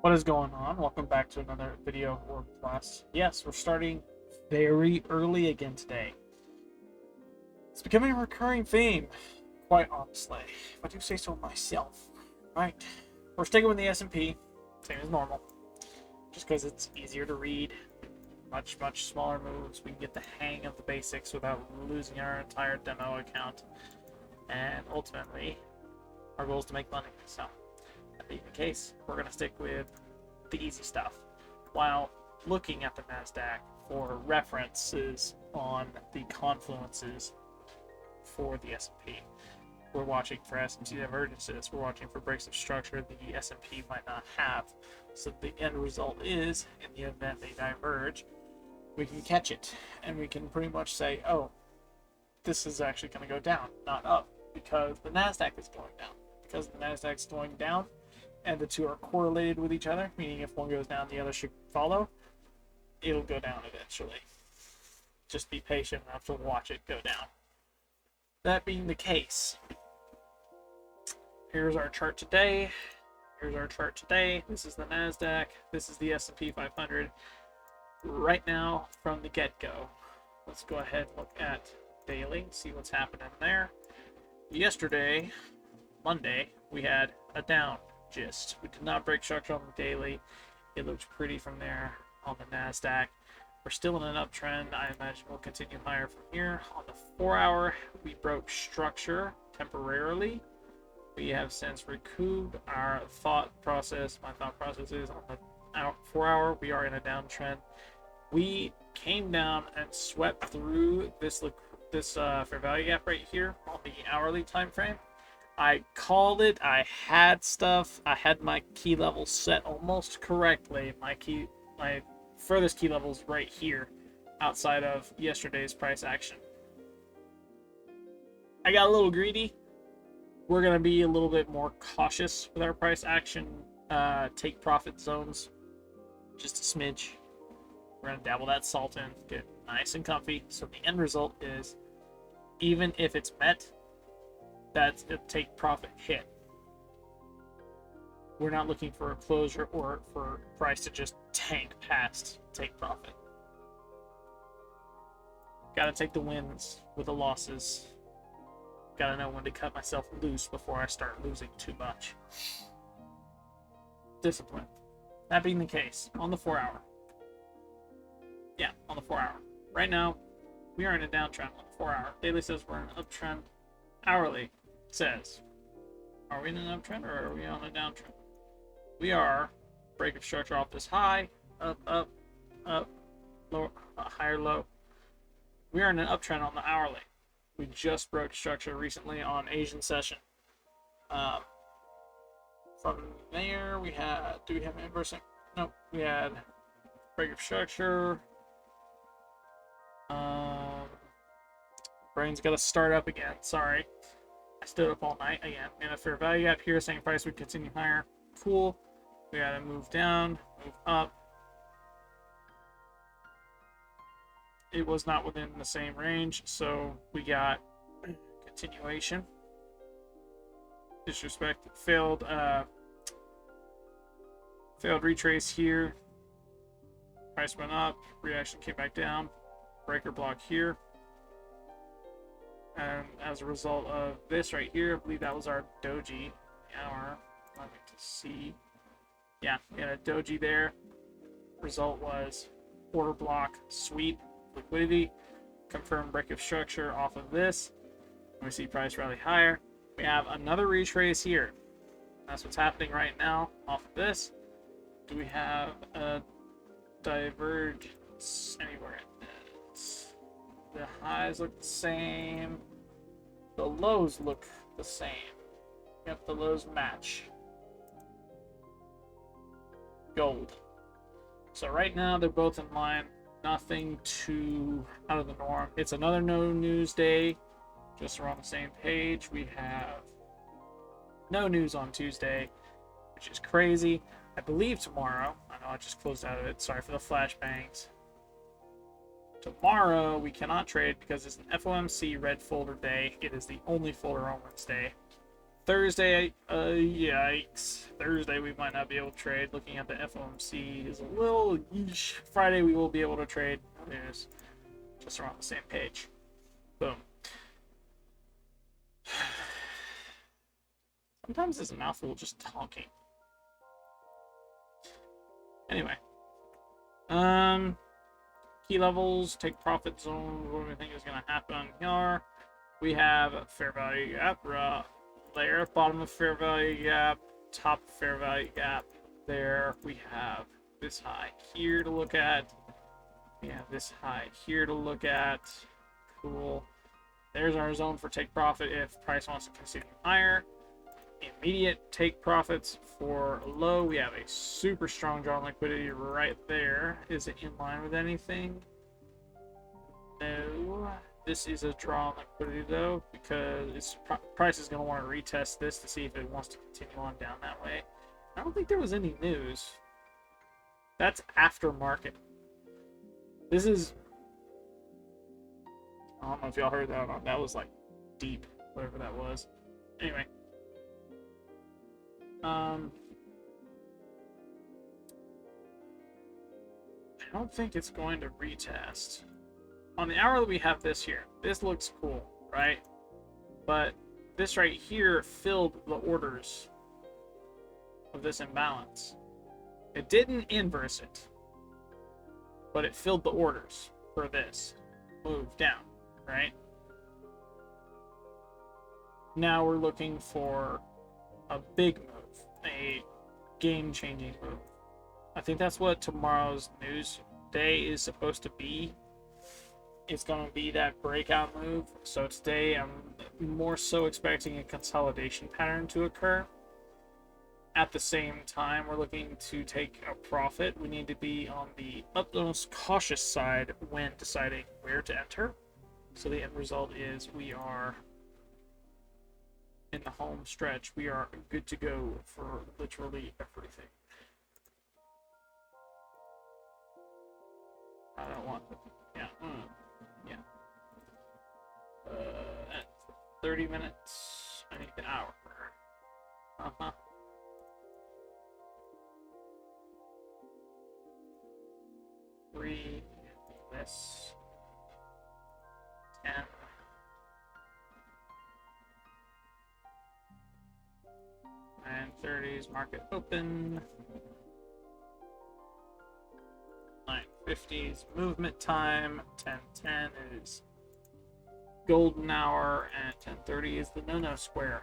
What is going on? Welcome back to another video of Org Plus. Yes, we're starting very early again today. It's becoming a recurring theme, quite honestly, if I do say so myself. Right, we're sticking with the S&P, same as normal, just because it's easier to read, much smaller moves. We can get the hang of the basics without losing our entire demo account, and ultimately, our goal is to make money. So, that being the case, we're going to stick with the easy stuff while looking at the NASDAQ for references on the confluences for the S&P. We're watching for S&P divergences. We're watching for breaks of structure the S&P might not have. So the end result is, in the event they diverge, we can catch it. And we can pretty much say, oh, this is actually going to go down, not up, because the NASDAQ is going down. Because the NASDAQ is going down, and the two are correlated with each other, meaning if one goes down, the other should follow, it'll go down eventually. Just be patient enough to watch it go down. That being the case, here's our chart today. This is the NASDAQ. This is the S&P 500. Right now, from the get-go, let's go ahead and look at daily, see what's happening there. Yesterday, Monday, we had a down gist. We did not break structure on the daily. It looked pretty from there on the NASDAQ. We're still in an uptrend. I imagine we'll continue higher from here. On the 4-hour, we broke structure temporarily. We have since recouped our thought process. My thought process is on the 4-hour, we are in a downtrend. We came down and swept through this fair value gap right here on the hourly time frame. I called it. I had my key level set almost correctly. My furthest key level is right here, outside of yesterday's price action. I got a little greedy. We're gonna be a little bit more cautious with our price action. Take profit zones, just a smidge. We're gonna dabble that salt in, get nice and comfy. So the end result is, even if it's met, that's a take profit hit. We're not looking for a closure or for price to just tank past take profit. Gotta take the wins with the losses. Gotta know when to cut myself loose before I start losing too much. Discipline. That being the case, on the 4-hour. Yeah, on the 4-hour. Right now, we are in a downtrend on the 4-hour. Daily says we're in an uptrend. Hourly says, are we in an uptrend or are we on a downtrend? We are. Break of structure off this high, up, low, higher, low. We are in an uptrend on the hourly. We just broke structure recently on Asian session. From there, we had, do we have an inverse? Nope, we had break of structure. Brain's got to start up again. Sorry. I stood up all night again. And a fair value gap here saying price would continue higher. Cool. We gotta move down, move up. It was not within the same range, so we got continuation. Disrespect. Failed retrace here. Price went up. Reaction came back down. Breaker block here. And as a result of this right here, I believe that was our Doji hour. Let me just see. Yeah, we had a Doji there. Result was order block, sweep, liquidity, confirmed break of structure off of this. We see price rally higher. We have another retrace here. That's what's happening right now off of this. Do we have a divergence anywhere in this? The highs look the same. The lows look the same. Yep, the lows match. Gold. So right now they're both in line. Nothing too out of the norm. It's another no news day. Just around the same page. We have no news on Tuesday, which is crazy. I believe tomorrow. I know I just closed out of it. Sorry for the flashbangs. Tomorrow we cannot trade because it's an FOMC red folder day. It is the only folder on Wednesday. Thursday, yikes. Thursday we might not be able to trade. Looking at the FOMC is a little yeesh. Friday we will be able to trade. There's just around the same page. Boom. Sometimes it's a mouthful just talking. Anyway. Key levels, take profit zones, what do we think is going to happen here? We have a fair value gap, there, bottom of fair value gap, top of fair value gap, there. We have this high here to look at. We have this high here to look at. Cool. There's our zone for take profit if price wants to continue higher. Immediate take profits for low. We have a super strong draw on liquidity right there. Is it in line with anything? No. This is a draw on liquidity though, because price is going to want to retest this to see if it wants to continue on down that way. I don't think there was any news. That's after market. This is, I don't know if y'all heard that or not. That was like deep, whatever that was. Anyway. I don't think it's going to retest. On the hourly, we have this here. This looks cool, right? But this right here filled the orders of this imbalance. It didn't inverse it, but it filled the orders for this move down, right? Now we're looking for a big move. A game-changing move. I think that's what tomorrow's news day is supposed to be. It's going to be that breakout move. So today I'm more so expecting a consolidation pattern to occur. At the same time, we're looking to take a profit. We need to be on the utmost cautious side when deciding where to enter. So the end result is we are in the home stretch. We are good to go for literally everything. I don't want, yeah, yeah. 30 minutes. I need the hour. Uh-huh. 3, this, 10. 9:30's market open. 9:50's movement time. 10:10 is golden hour, and 10:30 is the no-no square.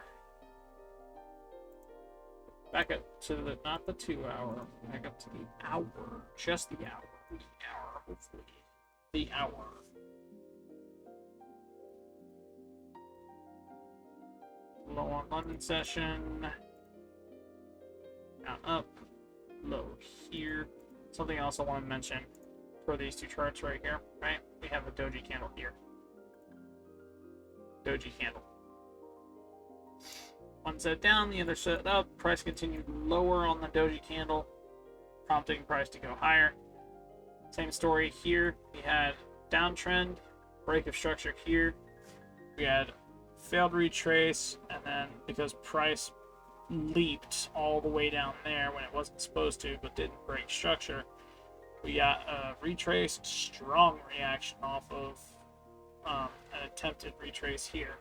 Back up to the, not the 2 hour, back up to the hour. Just the hour. The hour, hopefully. The hour. Low on London session. Down, up, low here. Something else I want to mention for these two charts right here, right? We have a Doji candle here. Doji candle. One set down, the other set up. Price continued lower on the Doji candle, prompting price to go higher. Same story here. We had downtrend, break of structure here. We had failed retrace, and then because price leaped all the way down there when it wasn't supposed to, but didn't break structure, we got a retrace, strong reaction off of an attempted retrace here.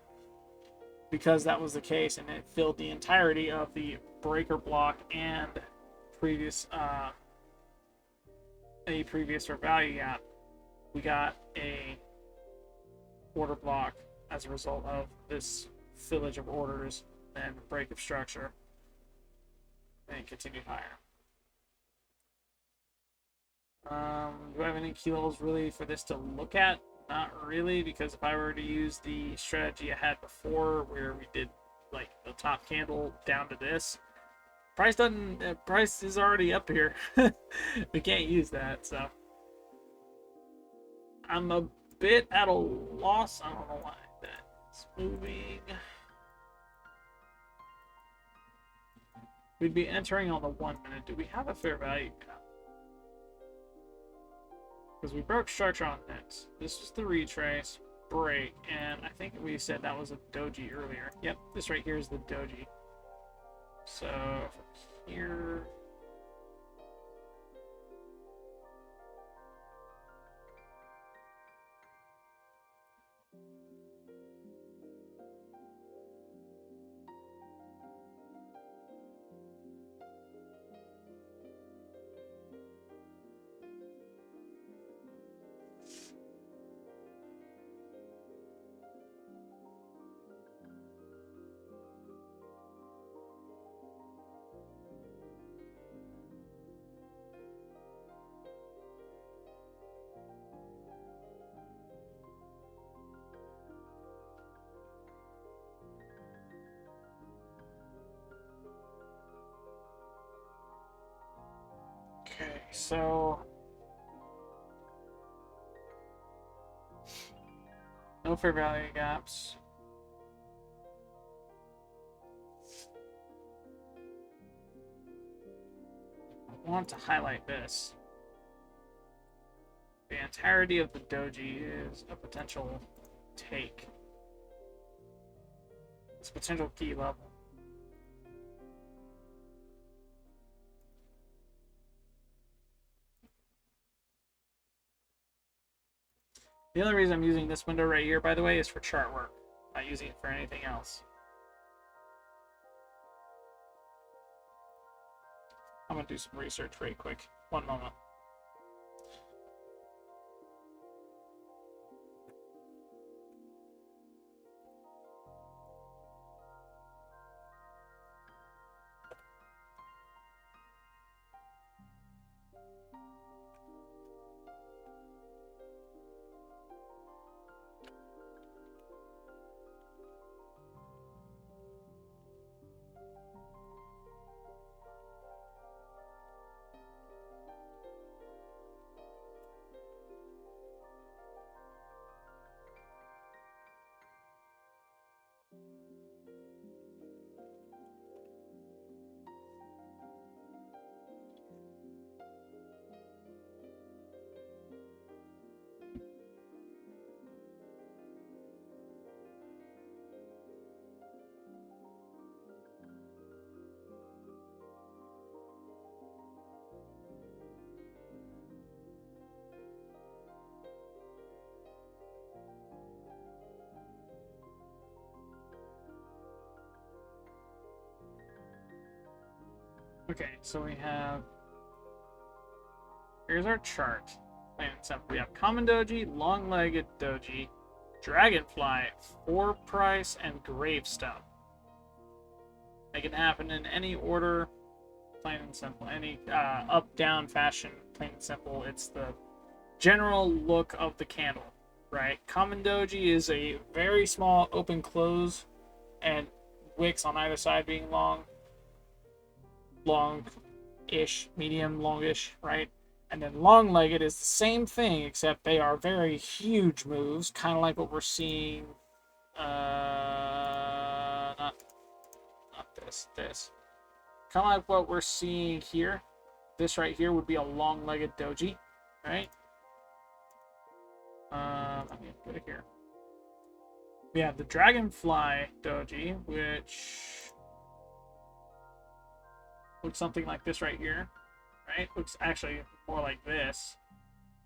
Because that was the case, and it filled the entirety of the breaker block and previous a previous or value gap, we got a order block as a result of this fillage of orders and break of structure, and continued higher. Do I have any key levels really for this to look at? Not really, because if I were to use the strategy I had before, where we did like the top candle down to this, price is already up here. We can't use that, so I'm a bit at a loss. I don't know why that's moving. We'd be entering on the 1 minute. Do we have a fair value gap? Because we broke structure on this. This was the retrace. break, and I think we said that was a doji earlier. Yep, this right here is the doji. So from here. Okay, so no fair value gaps. I want to highlight this. The entirety of the doji is a potential take. It's a potential key level. The only reason I'm using this window right here, by the way, is for chart work. I'm not using it for anything else. I'm going to do some research very quick. One moment. Okay, so we have. Here's our chart. Plain and simple. We have common doji, long-legged doji, dragonfly, 4-price, and gravestone. They can happen in any order, plain and simple. Any up-down fashion, plain and simple. It's the general look of the candle, right? Common doji is a very small open close, and wicks on either side being long-ish, medium, longish, right? And then long-legged is the same thing, except they are very huge moves, kind of like what we're seeing. Not this. Kind of like what we're seeing here. This right here would be a long-legged doji, right? Let me go to here. We have the dragonfly doji, which looks something like this right here, right? Looks actually more like this.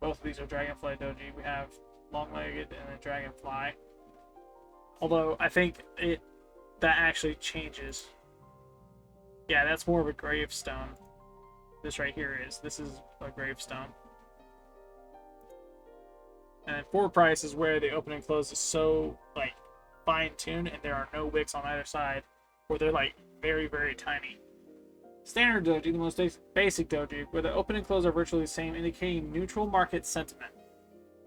Both of these are dragonfly doji. We have long-legged and a dragonfly. Although I think that actually changes. Yeah, that's more of a gravestone. This right here is. This is a gravestone. And 4-price is where the open and close is so like fine-tuned and there are no wicks on either side, where they're like very, very tiny. Standard doji, the most basic doji, where the open and close are virtually the same, indicating neutral market sentiment.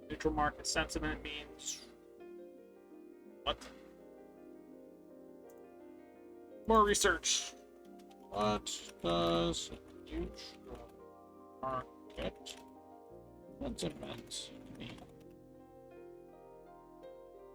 Neutral market sentiment means what? More research. What does neutral market sentiment mean?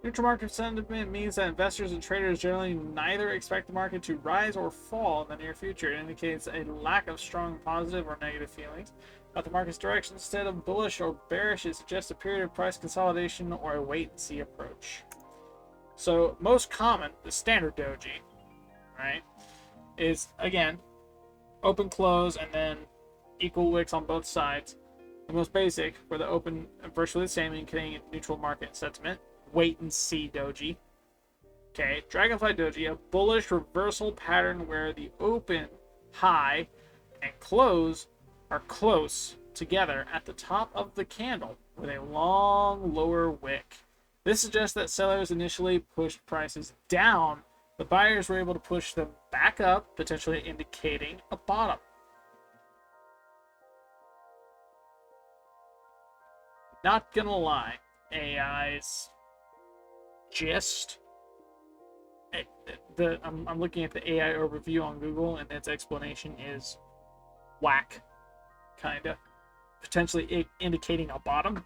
Neutral market sentiment means that investors and traders generally neither expect the market to rise or fall in the near future. It indicates a lack of strong positive or negative feelings about the market's direction. Instead of bullish or bearish, it suggests a period of price consolidation or a wait-and-see approach. So, most common, the standard doji, right, is, again, open, close, and then equal wicks on both sides. The most basic, where the open virtually the same, indicating neutral market sentiment. Wait and see doji. Okay, Dragonfly Doji, a bullish reversal pattern where the open, high, and close are close together at the top of the candle with a long lower wick. This suggests that sellers initially pushed prices down. The buyers were able to push them back up, potentially indicating a bottom. Not gonna lie, AI's gist. I'm looking at the AI overview on Google, and its explanation is whack, kinda, potentially indicating a bottom.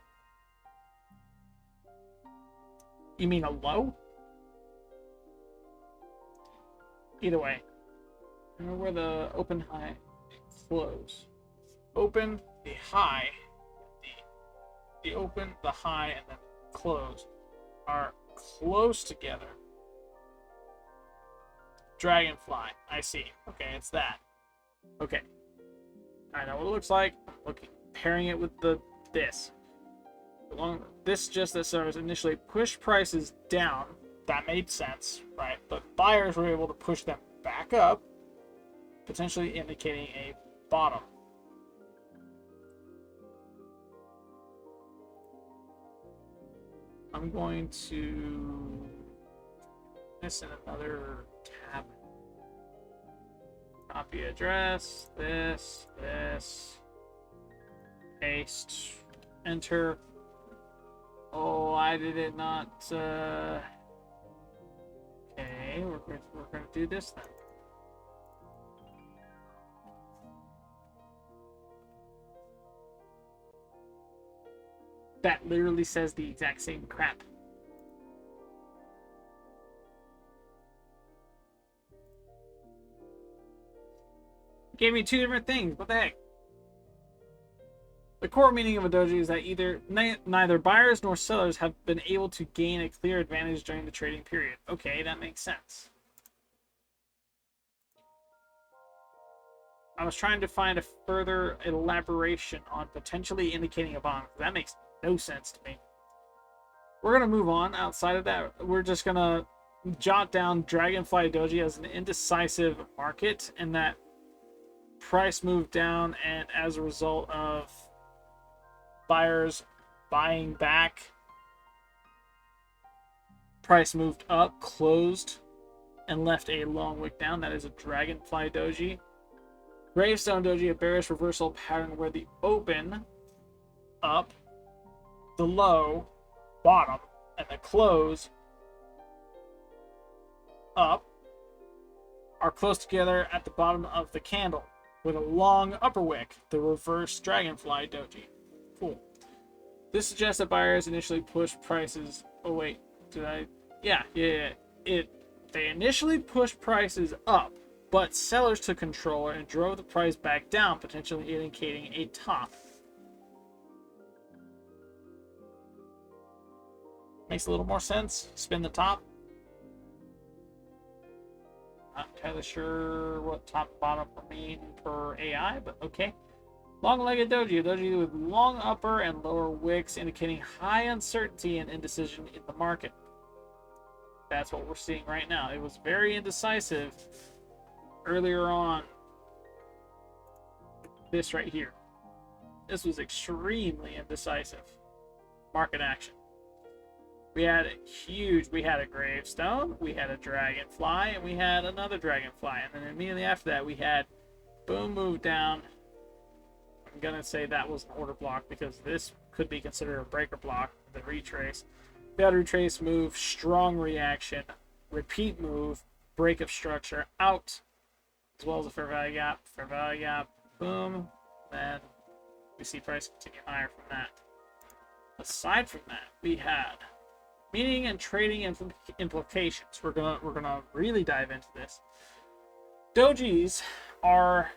You mean a low? Either way, remember where the open, high, close. Open, the high, the open, the high, and then close are close together. Dragonfly, I see. Okay, it's that. Okay, I know what it looks like. Pairing it with this. This just that sellers initially pushed prices down. That made sense, right? But buyers were able to push them back up, potentially indicating a bottom. I'm going to this in another tab. Copy address, this, paste, enter. Oh, why did it not? Okay, we're going to do this then. That literally says the exact same crap. Gave me two different things. What the heck? The core meaning of a doji is that neither buyers nor sellers have been able to gain a clear advantage during the trading period. Okay, that makes sense. I was trying to find a further elaboration on potentially indicating a bottom. That makes no sense to me. We're going to move on. Outside of that, we're just going to jot down Dragonfly Doji as an indecisive market, and that price moved down, and as a result of buyers buying back, price moved up, closed, and left a long wick down. That is a Dragonfly Doji. Gravestone Doji, a bearish reversal pattern where the open, up, the low, bottom, and the close, up, are close together at the bottom of the candle with a long upper wick, the reverse Dragonfly Doji. Cool. This suggests that buyers initially pushed prices. Oh wait, did I? Yeah. They initially pushed prices up, but sellers took control and drove the price back down, potentially indicating a top. Makes a little more sense. Spin the top. Not entirely sure what top and bottom mean per AI, but okay. Long-legged doji, a doji with long upper and lower wicks, indicating high uncertainty and indecision in the market. That's what we're seeing right now. It was very indecisive earlier on. This right here. This was extremely indecisive. Market action. We had a gravestone, we had a dragonfly, and we had another dragonfly. And then immediately after that, we had boom, move down. I'm going to say that was an order block because this could be considered a breaker block, the retrace. Failed retrace move, strong reaction, repeat move, break of structure, out, as well as a fair value gap, boom. Then we see price continue higher from that. Aside from that, we had Meaning and trading implications. We're gonna really dive into this. Dojis are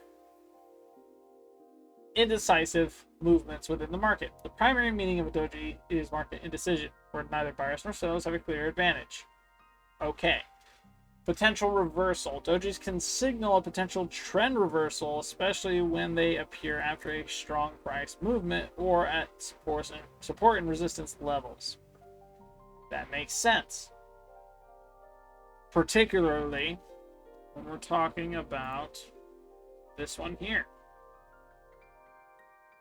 indecisive movements within the market. The primary meaning of a doji is market indecision, where neither buyers nor sellers have a clear advantage. Okay. Potential reversal. Dojis can signal a potential trend reversal, especially when they appear after a strong price movement or at support and resistance levels. That makes sense. Particularly when we're talking about this one here.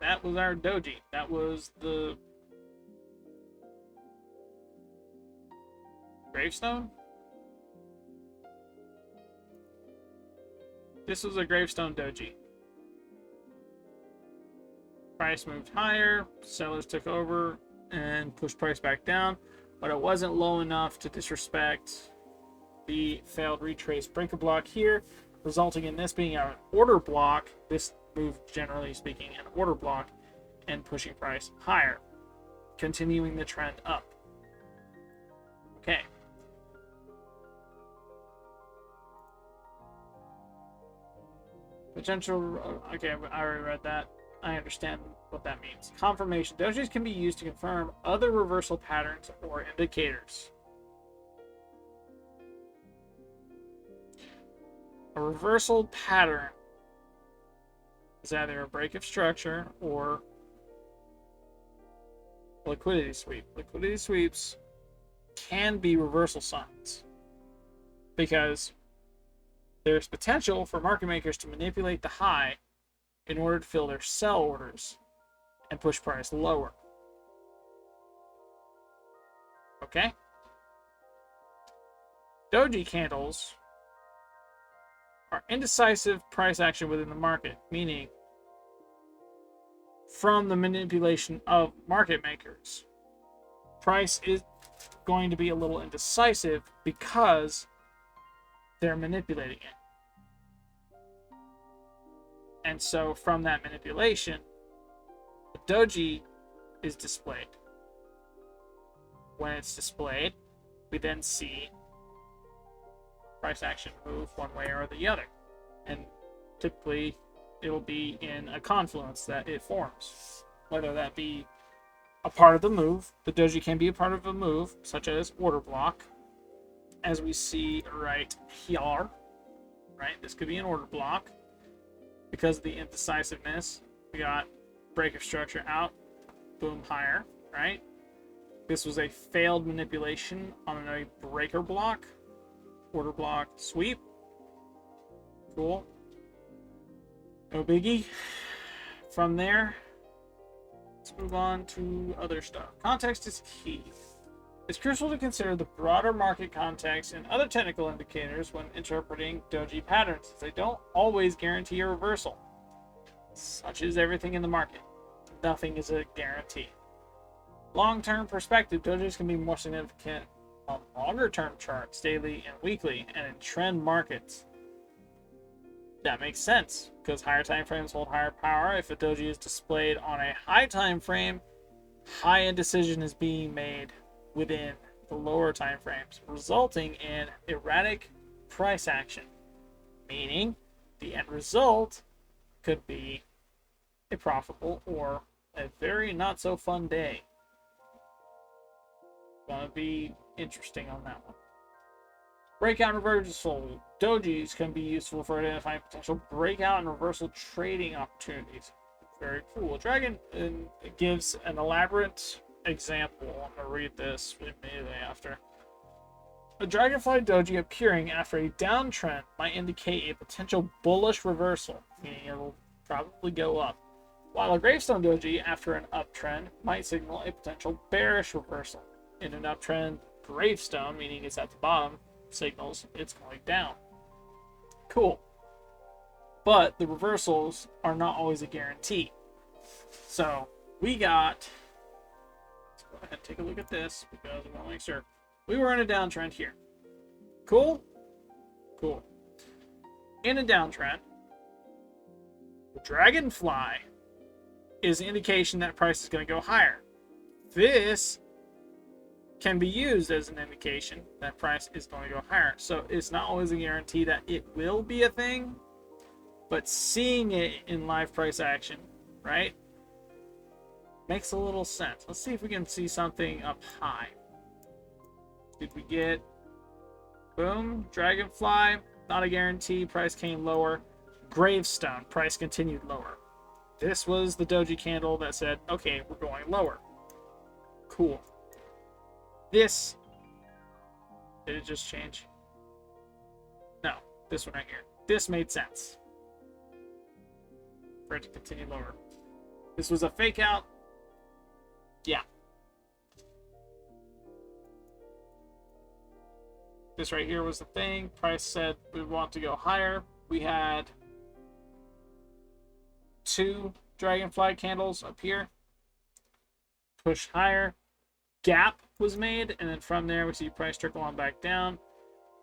That was our doji. That was the gravestone? This was a gravestone doji. Price moved higher, sellers took over and pushed price back down, but it wasn't low enough to disrespect the failed retrace breaker block here, resulting in this being an order block. This move, generally speaking, an order block, and pushing price higher, continuing the trend up. Okay. Potential. Okay, I already read that. I understand what that means. Confirmation. Dojis can be used to confirm other reversal patterns or indicators. A reversal pattern is either a break of structure or liquidity sweep. Liquidity sweeps can be reversal signs because there's potential for market makers to manipulate the high in order to fill their sell orders and push price lower. Okay? Doji candles are indecisive price action within the market, meaning from the manipulation of market makers. Price is going to be a little indecisive because they're manipulating it. And so from that manipulation, the doji is displayed. When it's displayed, we then see price action move one way or the other. And typically, it'll be in a confluence that it forms. Whether that be a part of the move, the doji can be a part of a move, such as order block, as we see right here. Right? This could be an order block. Because of the indecisiveness, we got break of structure out, boom, higher, right? This was a failed manipulation on a breaker block, order block, sweep. Cool. No biggie. From there, let's move on to other stuff. Context is key. It's crucial to consider the broader market context and other technical indicators when interpreting doji patterns. They don't always guarantee a reversal. Such is everything in the market. Nothing is a guarantee. Long-term perspective, dojis can be more significant on longer-term charts, daily and weekly, and in trend markets. That makes sense, because higher time frames hold higher power. If a doji is displayed on a high time frame, high indecision is being made within the lower time frames, resulting in erratic price action, meaning the end result could be a profitable or a very not so fun day. Gonna be interesting on that one. Breakout and reversal. Dojis can be useful for identifying potential breakout and reversal trading opportunities. Very cool. Dragon gives an elaborate example. I'm going to read this immediately after. A dragonfly doji appearing after a downtrend might indicate a potential bullish reversal, meaning it will probably go up, while a gravestone doji after an uptrend might signal a potential bearish reversal. In an uptrend, gravestone, meaning it's at the bottom, signals it's going down. Cool. But the reversals are not always a guarantee. So we got, let's go ahead and take a look at this because I want to make sure. We were in a downtrend here. Cool? Cool. In a downtrend, the dragonfly is an indication that price is going to go higher. This can be used as an indication that price is going to go higher. So it's not always a guarantee that it will be a thing, but seeing it in live price action, right, makes a little sense. Let's see if we can see something up high. Did we get, boom, Dragonfly, not a guarantee, price came lower. Gravestone, price continued lower. This was the Doji candle that said, okay, we're going lower. Cool. This, did it just change? No, this one right here. This made sense for it to continue lower. This was a fake out. Yeah. This right here was the thing. Price said we want to go higher. We had 2 Dragonfly candles up here. Push higher. Gap was made, and then from there we see price trickle on back down.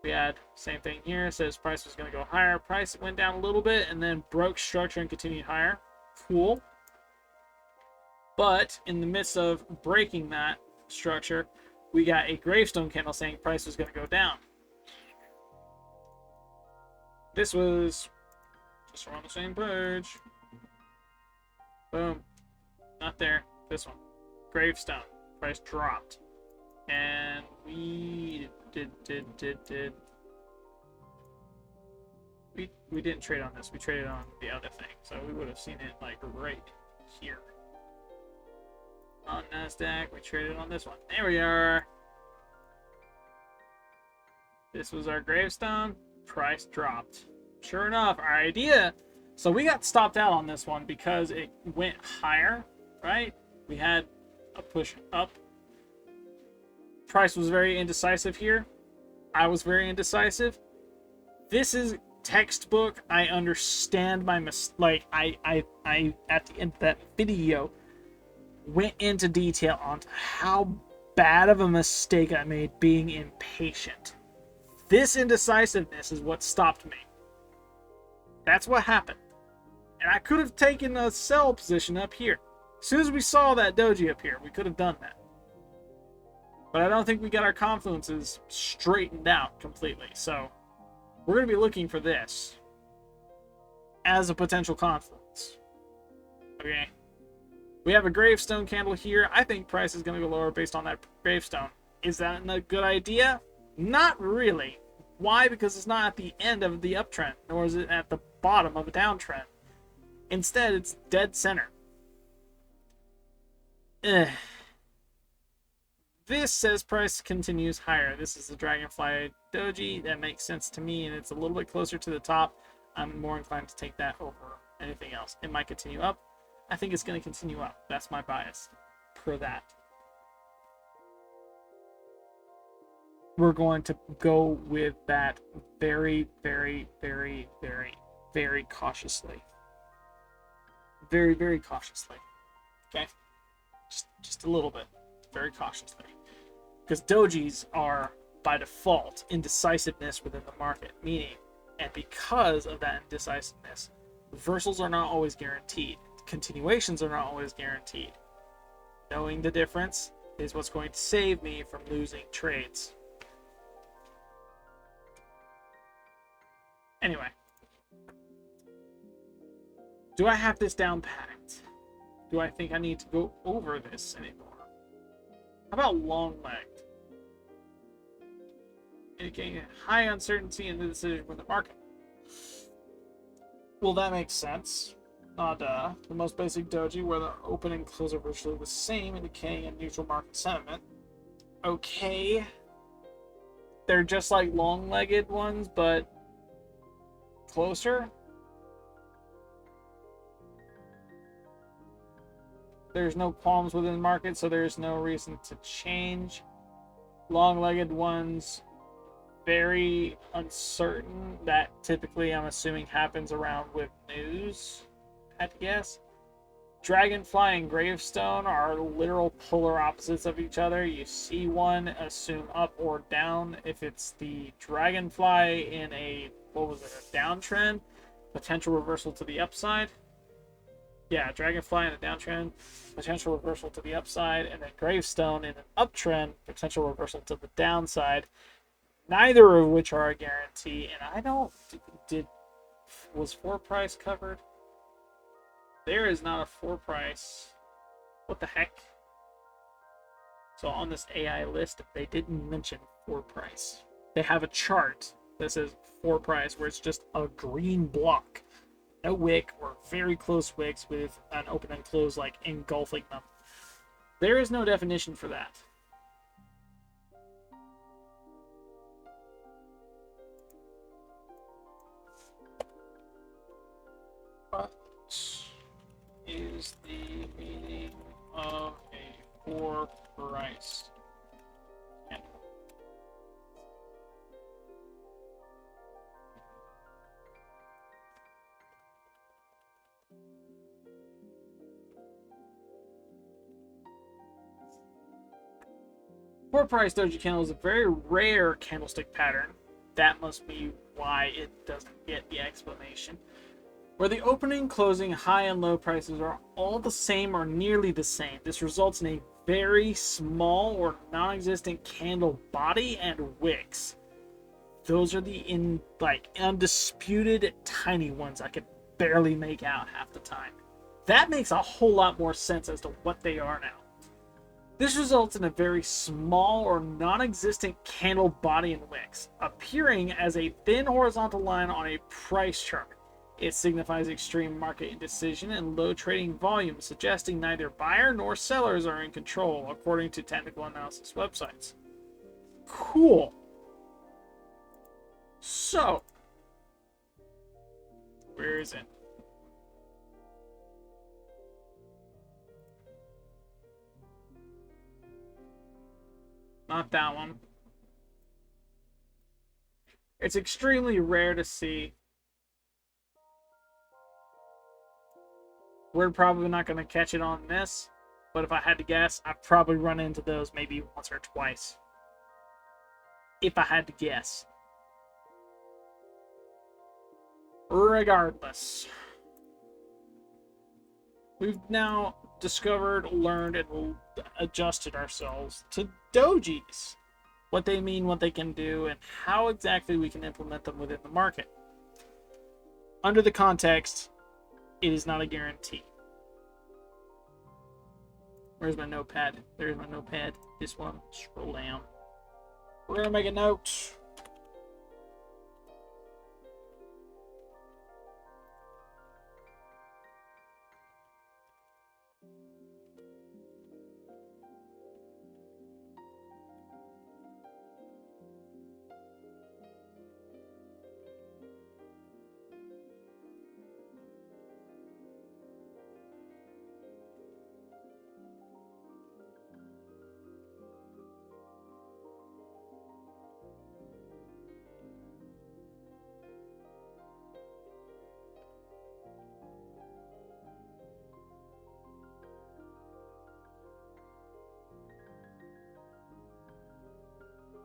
We had same thing here. It says price was going to go higher. Price went down a little bit and then broke structure and continued higher. Cool. But in the midst of breaking that structure, we got a gravestone candle saying price was going to go down. This was just on the same page. Boom. Not there. This one. Gravestone. Price dropped. And we we didn't trade on this. We traded on the other thing. So we would have seen it like right here. On NASDAQ, we traded on this one. There we are. This was our gravestone. Price dropped. Sure enough, our idea. So we got stopped out on this one because it went higher, right? We had a push up. Price was very indecisive here. I was very indecisive. This is textbook. I understand my mistake. I at the end of that video went into detail on how bad of a mistake I made being impatient. This indecisiveness is what stopped me. That's what happened. And I could have taken a sell position up here. As soon as we saw that doji up here, we could have done that. But I don't think we got our confluences straightened out completely. So we're going to be looking for this as a potential confluence. Okay. We have a gravestone candle here. I think price is going to go lower based on that gravestone. Is that a good idea? Not really. Why? Because it's not at the end of the uptrend, nor is it at the bottom of a downtrend. Instead, it's dead center. This says price continues higher. This is the Dragonfly Doji. That makes sense to me, and it's a little bit closer to the top. I'm more inclined to take that over anything else. It might continue up. I think it's going to continue up. That's my bias for that. We're going to go with that very, very, very, very, very cautiously. Very, very cautiously. Okay? Just a little bit. Very cautiously. Because dojis are, by default, indecisiveness within the market. Meaning, and because of that indecisiveness, reversals are not always guaranteed. Continuations are not always guaranteed. Knowing the difference is what's going to save me from losing trades. Anyway. Do I have this down packed? Do I think I need to go over this anymore? How about long-legged? Indicating high uncertainty in the decision with the market. Well, that makes sense. Not the most basic doji where the open and close are virtually the same, indicating a neutral market sentiment. Okay. They're just like long-legged ones, but closer. There's no qualms within the market, so there's no reason to change. Long-legged ones, very uncertain. That typically, I'm assuming, happens around with news, I had to guess. Dragonfly and Gravestone are literal polar opposites of each other. You see one, assume up or down. If it's the Dragonfly in a, a downtrend, potential reversal to the upside. Yeah, Dragonfly in a downtrend, potential reversal to the upside, and then Gravestone in an uptrend, potential reversal to the downside. Neither of which are a guarantee, and I don't was floor price covered? There is not a floor price. What the heck? So on this AI list, they didn't mention floor price. They have a chart that says floor price where it's just a green block. No wick or very close wicks with an open and close like engulfing them. There is no definition for that. What is the meaning of a floor price candle? Floor price doji candle is a very rare candlestick pattern. That must be why it doesn't get the explanation. Where the opening, closing, high and low prices are all the same or nearly the same. This results in a very small or non-existent candle body and wicks. Those are the undisputed tiny ones I could barely make out half the time. That makes a whole lot more sense as to what they are now. This results in a very small or non-existent candle body and wicks, appearing as a thin horizontal line on a price chart. It signifies extreme market indecision and low trading volume, suggesting neither buyer nor sellers are in control, according to technical analysis websites. Cool. So, where is it? Not that one. It's extremely rare to see. We're probably not going to catch it on this, but if I had to guess, I've probably run into those maybe once or twice. If I had to guess. Regardless, we've now discovered, learned, and adjusted ourselves to dojis. What they mean, what they can do, and how exactly we can implement them within the market. Under the context, it is not a guarantee. Where's my notepad? There's my notepad. This one. Scroll down. We're going to make a note.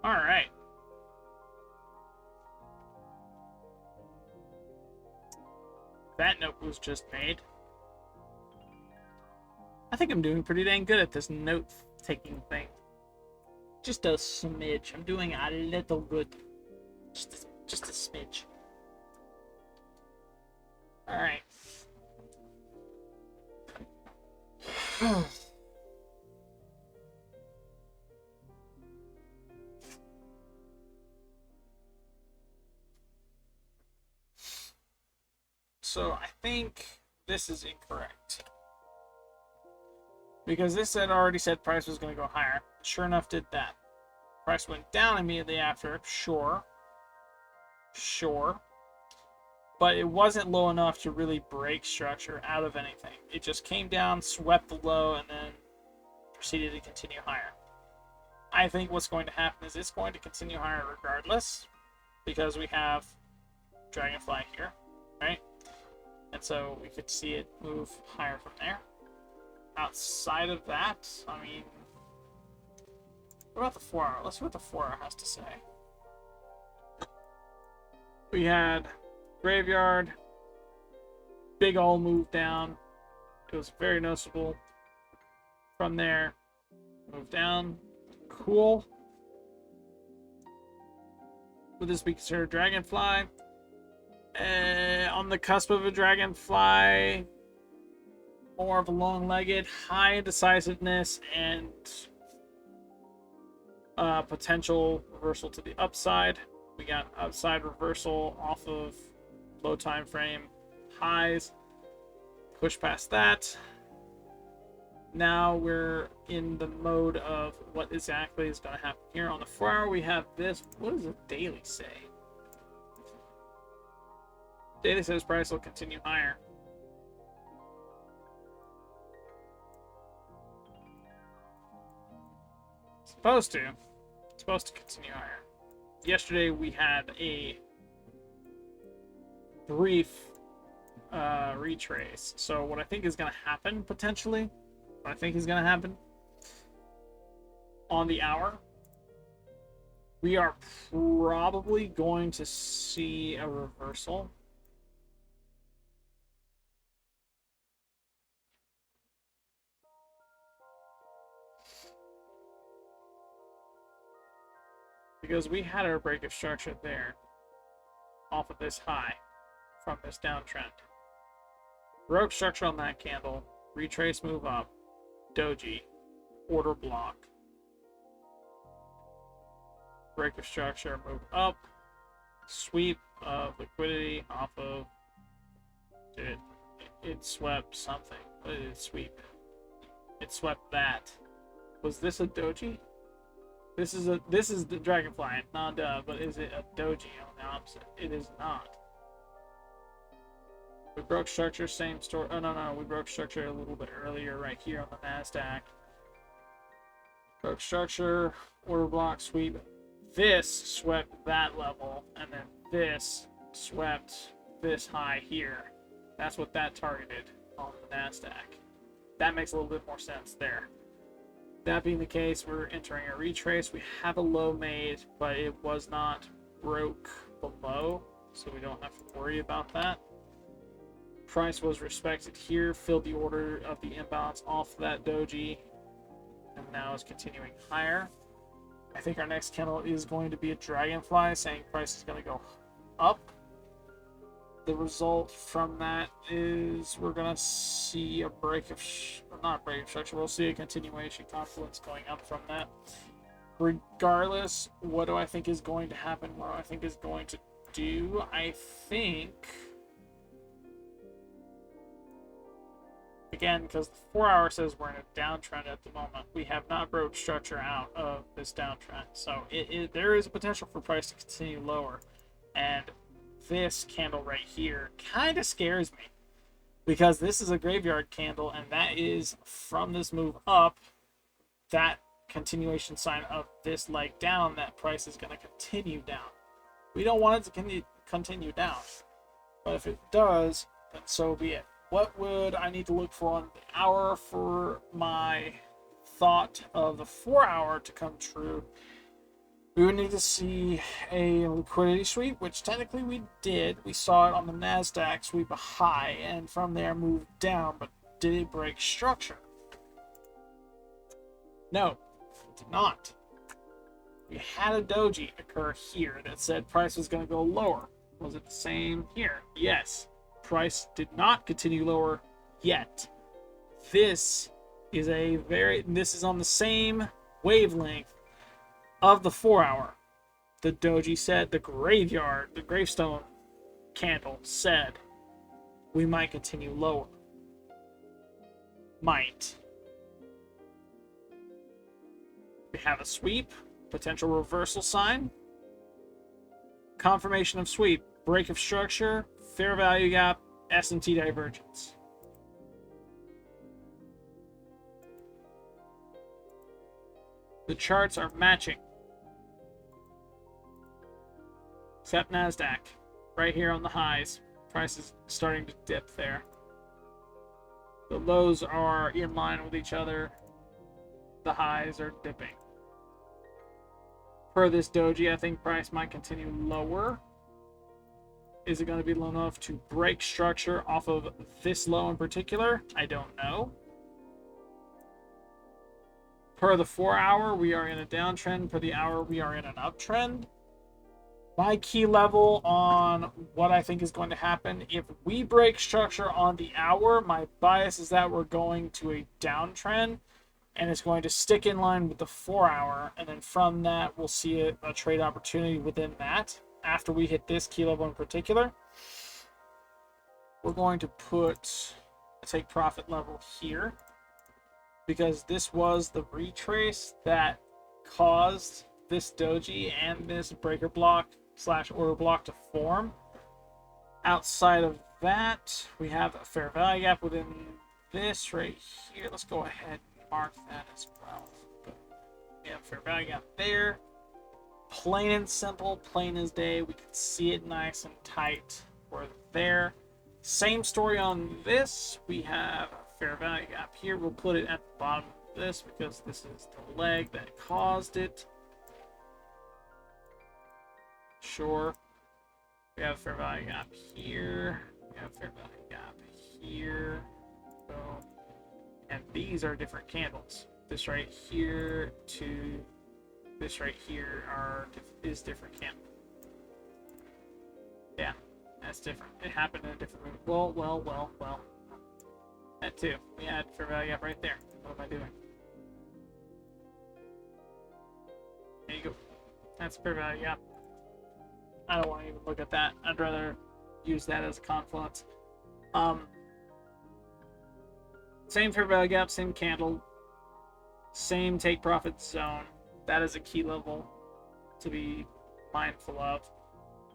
All right. That note was just made. I think I'm doing pretty dang good at this note-taking thing. Just a smidge. I'm doing a little good. Just a smidge. All right. So I think this is incorrect. Because this had already said price was going to go higher. Sure enough, did that. Price went down immediately after. Sure. But it wasn't low enough to really break structure out of anything. It just came down, swept the low, and then proceeded to continue higher. I think what's going to happen is it's going to continue higher regardless. Because we have Dragonfly here, right? And so we could see it move higher from there. Outside of that, I mean, what about the 4 hour? Let's see what the 4 hour has to say. We had Graveyard, big ol' move down, It was very noticeable. From there, move down. Cool. Would this be considered dragonfly? On the cusp of a dragonfly, more of a long-legged, high indecisiveness, and potential reversal to the upside. We got upside reversal off of low time frame highs. Push past that. Now we're in the mode of what exactly is going to happen here. On the 4-hour, we have this. What does the daily say? Daily says price will continue higher. Supposed to continue higher. Yesterday we had a brief retrace. So what I think is going to happen potentially, on the hour, we are probably going to see a reversal. Because we had our break of structure there, off of this high, from this downtrend. Broke structure on that candle, retrace move up, Doji, order block. Break of structure, move up, sweep of liquidity off of, it swept something. What did it sweep? It swept that. Was this a Doji? This is the dragonfly, not but is it a Doji on the opposite? It is not. We broke structure, same story. Oh no, we broke structure a little bit earlier right here on the NASDAQ. Broke structure, order block, sweep. This swept that level, and then this swept this high here. That's what that targeted on the NASDAQ. That makes a little bit more sense there. That being the case, we're entering a retrace. We have a low made, but it was not broke below, so we don't have to worry about that. Price was respected here, filled the order of the imbalance off that Doji, and now is continuing higher. I think our next candle is going to be a dragonfly, saying price is going to go up. The result from that is we're going to see a break of, not break of structure, we'll see a continuation confluence going up from that. Regardless, what do I think is going to happen? What do I think is going to do? I think, again, because the 4-hour says we're in a downtrend at the moment, we have not broke structure out of this downtrend. So there is a potential for price to continue lower. And this candle right here kind of scares me, because this is a graveyard candle, and that is from this move up, that continuation sign of this leg down, that price is going to continue down. We don't want it to continue down, but if it does, then so be it. What would I need to look for on the hour for my thought of the 4-hour to come true? We would need to see a liquidity sweep, which technically we did. We saw it on the NASDAQ sweep a high, and from there move down, but did it break structure? No, it did not. We had a Doji occur here that said price was going to go lower. Was it the same here? Yes. Price did not continue lower yet. This is on the same wavelength of the 4-hour. The Doji said, the gravestone candle said, we might continue lower. Might. We have a sweep, potential reversal sign, confirmation of sweep, break of structure, fair value gap, S&T divergence. The charts are matching. Except NASDAQ. Right here on the highs. Price is starting to dip there. The lows are in line with each other. The highs are dipping. Per this Doji, I think price might continue lower. Is it going to be low enough to break structure off of this low in particular? I don't know. Per the 4 hour, we are in a downtrend. Per the hour, we are in an uptrend. My key level on what I think is going to happen, if we break structure on the hour, my bias is that we're going to a downtrend, and it's going to stick in line with the 4 hour, and then from that, we'll see a trade opportunity within that. After we hit this key level in particular, we're going to put a take profit level here, because this was the retrace that caused this doji and this breaker block / order block to form. Outside of that, we have a fair value gap within this right here. Let's go ahead and mark that as well. But we have a fair value gap there. Plain and simple, plain as day. We can see it nice and tight. We're there. Same story on this. We have a fair value gap here. We'll put it at the bottom of this because this is the leg that caused it. Sure. We have a fair value gap here. We have a fair value gap here. So, and these are different candles. This right here to this right here is different candle. Yeah, that's different. It happened in a different move. Well. That too. We had fair value gap right there. What am I doing? There you go. That's fair value gap. I don't want to even look at that. I'd rather use that as a confluence. Same fair value gap, same candle, same take profit zone. That is a key level to be mindful of.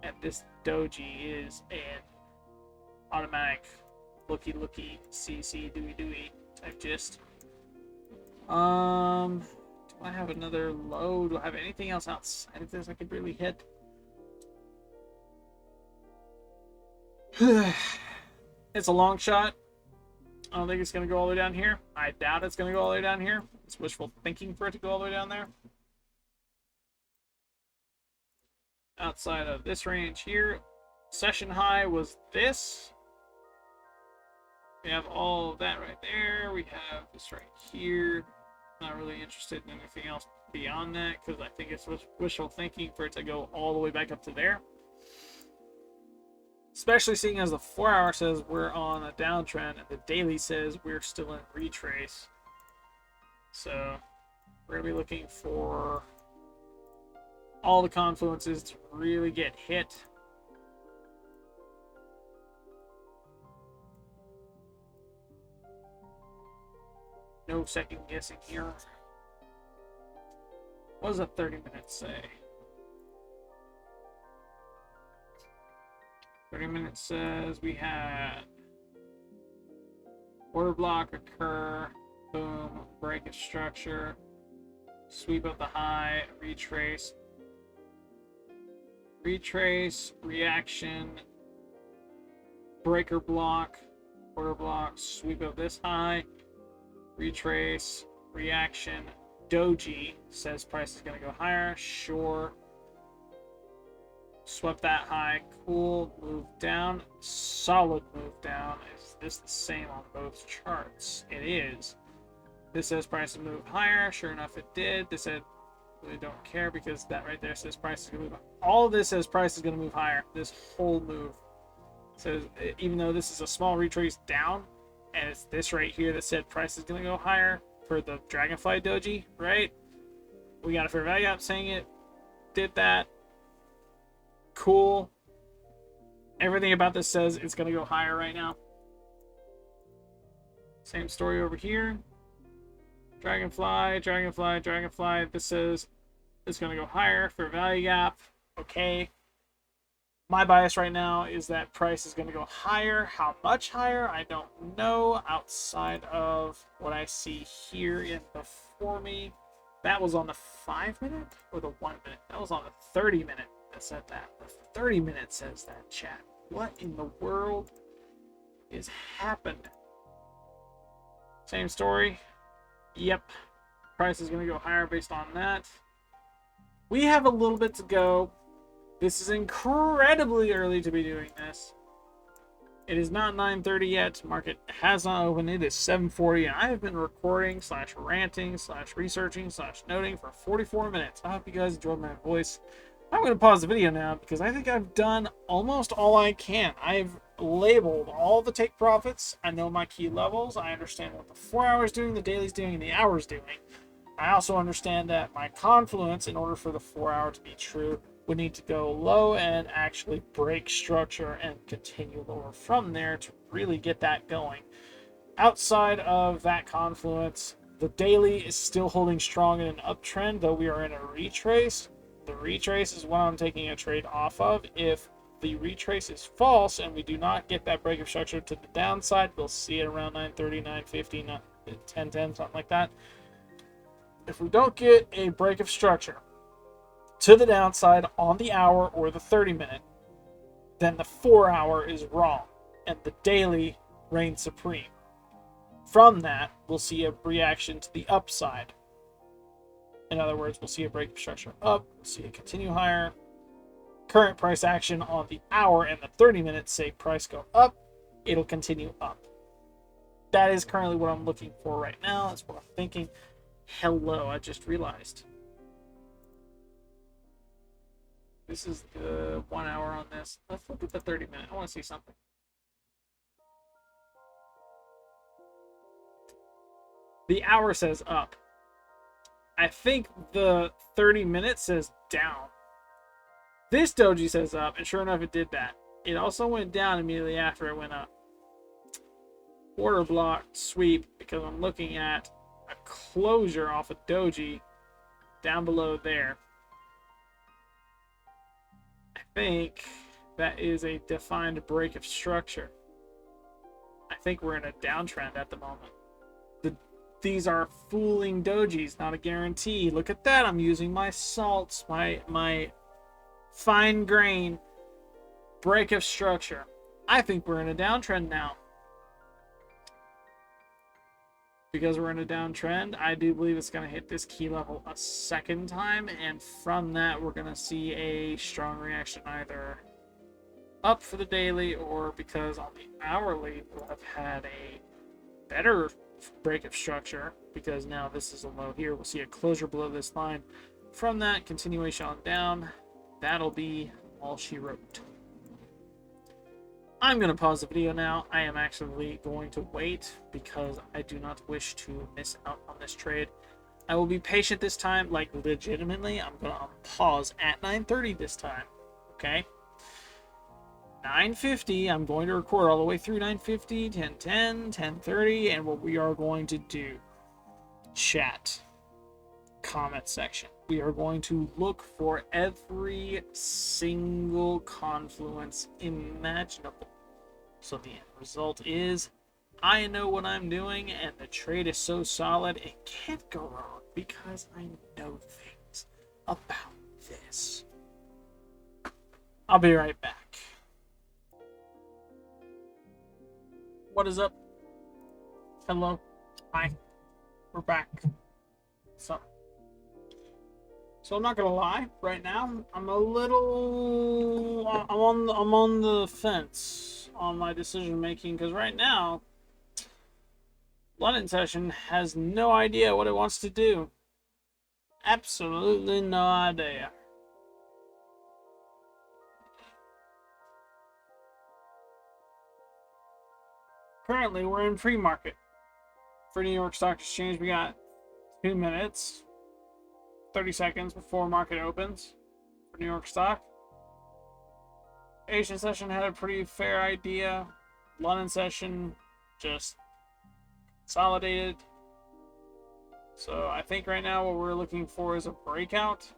And this doji is an automatic looky CC dooey type gist. Do I have another low? Do I have anything else outside of this I could really hit? It's a long shot. I don't think it's going to go all the way down here. I doubt it's going to go all the way down here. It's wishful thinking for it to go all the way down there. Outside of this range here, session high was this. We have all of that right there. We have this right here. Not really interested in anything else beyond that because I think it's wishful thinking for it to go all the way back up to there. Especially seeing as the 4 hour says we're on a downtrend and the daily says we're still in retrace. So we're going to be looking for all the confluences to really get hit. No second guessing here. What does a 30 minutes say? 30 minutes says we had order block occur, boom, break a structure, sweep up the high, retrace, reaction, breaker block, order block, sweep up this high, retrace, reaction, doji says price is going to go higher, sure. Swept that high, cool, move down, solid move down. Is this the same on both charts? It is. This says price to move higher, sure enough it did. This said, really don't care because that right there says price is going to move. All of this says price is going to move higher. This whole move says, even though this is a small retrace down, and it's this right here that said price is going to go higher for the Dragonfly Doji, right? We got a fair value gap saying it did that. Cool. Everything about this says it's going to go higher right now. Same story over here. Dragonfly. This says it's going to go higher for value gap. Okay. My bias right now is that price is going to go higher. How much higher? I don't know. Outside of what I see here in before me. That was on the 5 minute or the 1 minute? That was on the 30 minute. That said that. The 30 minutes says that, chat. What in the world is happening? Same story. Yep. Price is going to go higher based on that. We have a little bit to go. This is incredibly early to be doing this. It is not 9:30 yet. Market has not opened. It is 7:40, and I have been recording / ranting / researching / noting for 44 minutes. I hope you guys enjoyed my voice. I'm going to pause the video now because I think I've done almost all I can. I've labeled all the take profits. I know my key levels. I understand what the 4 hours doing, the daily's doing, and the hours doing. I also understand that my confluence, in order for the 4 hour to be true, would need to go low and actually break structure and continue lower from there to really get that going. Outside of that confluence, the daily is still holding strong in an uptrend, though we are in a retrace. The retrace is what I'm taking a trade off of. If the retrace is false and we do not get that break of structure to the downside, we'll see it around 9:30, 9:50, 10:10, something like that. If we don't get a break of structure to the downside on the hour or the 30-minute, then the 4 hour is wrong and the daily reigns supreme. From that, we'll see a reaction to the upside. In other words, we'll see a break of structure up, we'll see it continue higher. Current price action on the hour and the 30-minute say price go up, it'll continue up. That is currently what I'm looking for right now. That's what I'm thinking. Hello, I just realized. This is the 1 hour on this. Let's look at the 30-minute. I want to see something. The hour says up. I think the 30-minute says down. This doji says up, and sure enough, it did that. It also went down immediately after it went up. Order block sweep, because I'm looking at a closure off of doji down below there. I think that is a defined break of structure. I think we're in a downtrend at the moment. These are fooling dojis, not a guarantee. Look at that. I'm using my salts, my fine grain break of structure. I think we're in a downtrend now. Because we're in a downtrend, I do believe it's going to hit this key level a second time, and from that we're going to see a strong reaction either up for the daily, or because on the hourly we'll have had a better break of structure, because now this is a low here. We'll see a closure below this line. From that, continuation on down. That'll be all she wrote. I'm going to pause the video now. I am actually going to wait because I do not wish to miss out on this trade. I will be patient this time, like legitimately. I'm going to pause at 9:30 this time, okay? 9:50, I'm going to record all the way through 9:50, 10:10, 10:30, and what we are going to do, chat, comment section. We are going to look for every single confluence imaginable. So the end result is, I know what I'm doing, and the trade is so solid, it can't go wrong, because I know things about this. I'll be right back. What is up? Hello. Hi. We're back. So I'm not gonna lie. Right now, I'm a little. I'm on the fence on my decision making, because right now, London session has no idea what it wants to do. Absolutely no idea. Currently, we're in pre-market. For New York Stock Exchange, we got 2 minutes, 30 seconds before market opens for New York Stock. Asian session had a pretty fair idea. London session just consolidated. So I think right now what we're looking for is a breakout.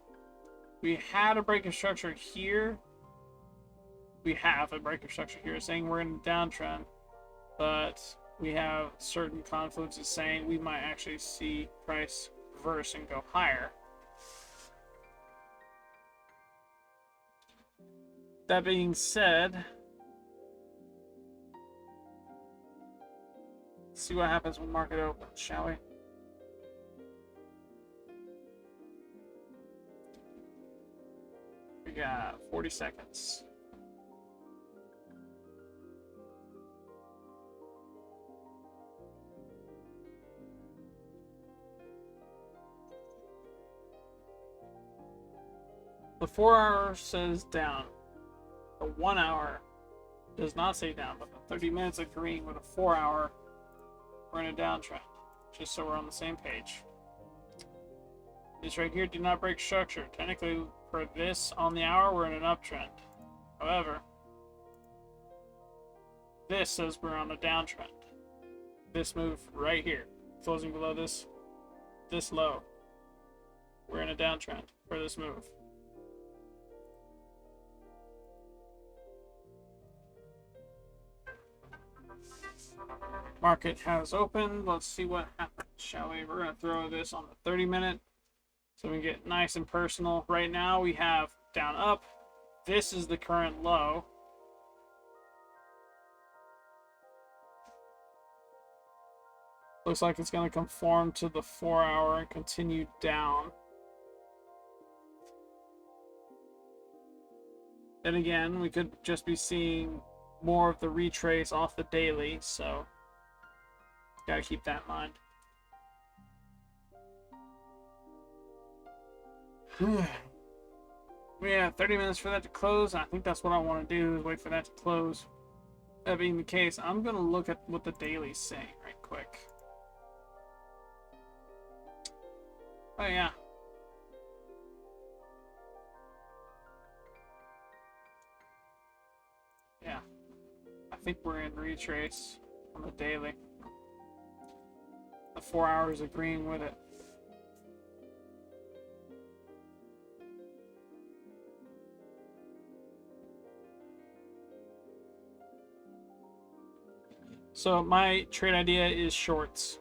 We had a break of structure here. We have a break of structure here saying we're in a downtrend. But we have certain confluences saying we might actually see price reverse and go higher. That being said, let's see what happens when market opens, shall we? We got 40 seconds. The 4 hour says down. The 1 hour does not say down, but the 30 minutes agreeing with a 4 hour, we're in a downtrend. Just so we're on the same page. This right here did not break structure. Technically, for this on the hour, we're in an uptrend. However, this says we're on a downtrend. This move right here, closing below this low, we're in a downtrend for this move. Market has opened. Let's see what happens, shall we? We're going to throw this on the 30-minute so we get nice and personal. Right now we have down up. This is the current low. Looks like it's going to conform to the 4 hour and continue down. Then again, we could just be seeing more of the retrace off the daily, so gotta keep that in mind. We have 30 minutes for that to close. I think that's what I want to do, is wait for that to close. That being the case, I'm gonna look at what the daily's saying right quick. Oh yeah. Yeah. I think we're in retrace on the daily. The 4 hours agreeing with it. So my trade idea is shorts.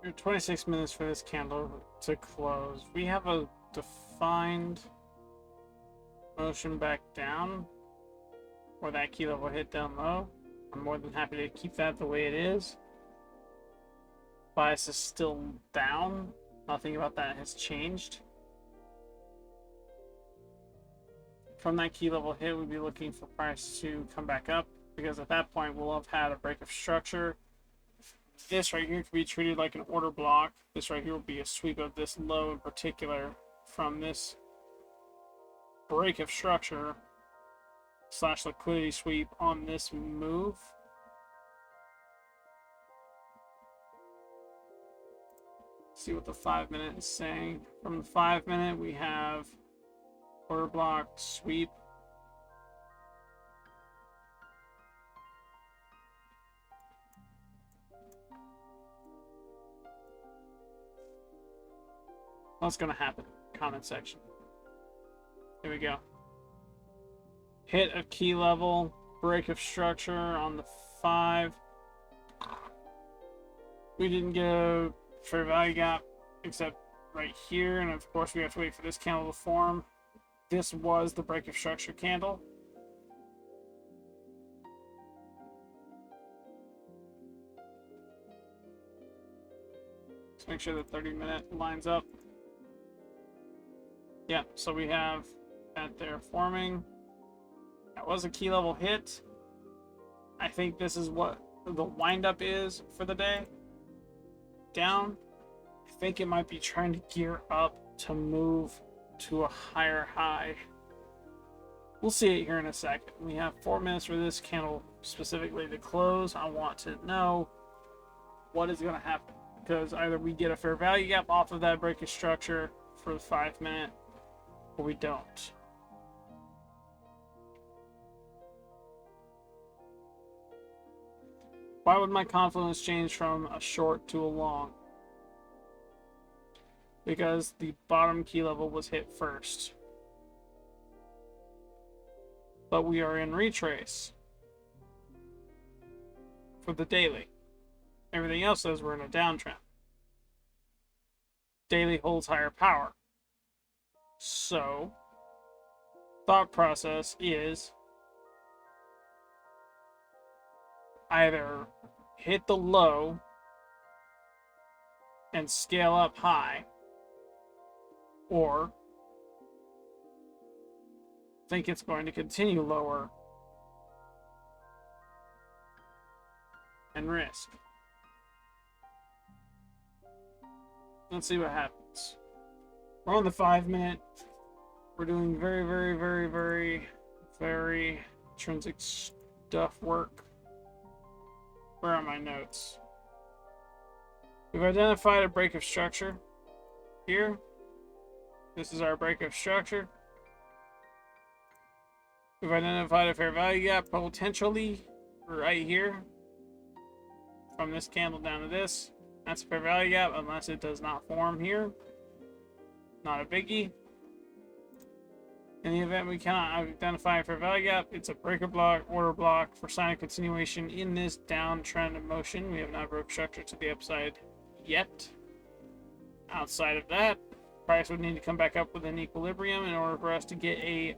We have 26 minutes for this candle to close. We have a defined motion back down, or that key level hit down low. I'm more than happy to keep that the way it is. Bias is still down. Nothing about that has changed. From that key level hit, we'd be looking for price to come back up, because at that point we'll have had a break of structure this right here could be treated like an order block. This right here will be a sweep of this low in particular from this break of structure / liquidity sweep on this move. See what the 5 minute is saying. From the 5 minute, we have order block sweep. What's going to happen? Comment section. Here we go. Hit of key level, break of structure on the 5. We didn't get a fair value gap except right here, and of course we have to wait for this candle to form. This was the break of structure candle. Let's make sure the 30-minute lines up. Yeah, so we have that there forming. That was a key level hit. I think this is what the windup is for the day. Down. I think it might be trying to gear up to move to a higher high. We'll see it here in a second. We have 4 minutes for this candle specifically to close. I want to know what is going to happen, because either we get a fair value gap off of that break of structure for the 5 minute, or we don't. Why would my confluence change from a short to a long? Because the bottom key level was hit first. But we are in retrace for the daily. Everything else says we're in a downtrend. Daily holds higher power. So, thought process is either hit the low and scale up high, or think it's going to continue lower and risk. Let's see what happens. We're on the 5 minute. We're doing very intrinsic stuff work. Where are my notes? We've identified a break of structure here. This is our break of structure. We've identified a fair value gap potentially right here from this candle down to this. That's a fair value gap unless it does not form here. Not a biggie. In the event we cannot identify a fair value gap, it's a breaker block, order block for sign of continuation in this downtrend of motion. We have not broke structure to the upside yet. Outside of that, price would need to come back up with an equilibrium in order for us to get a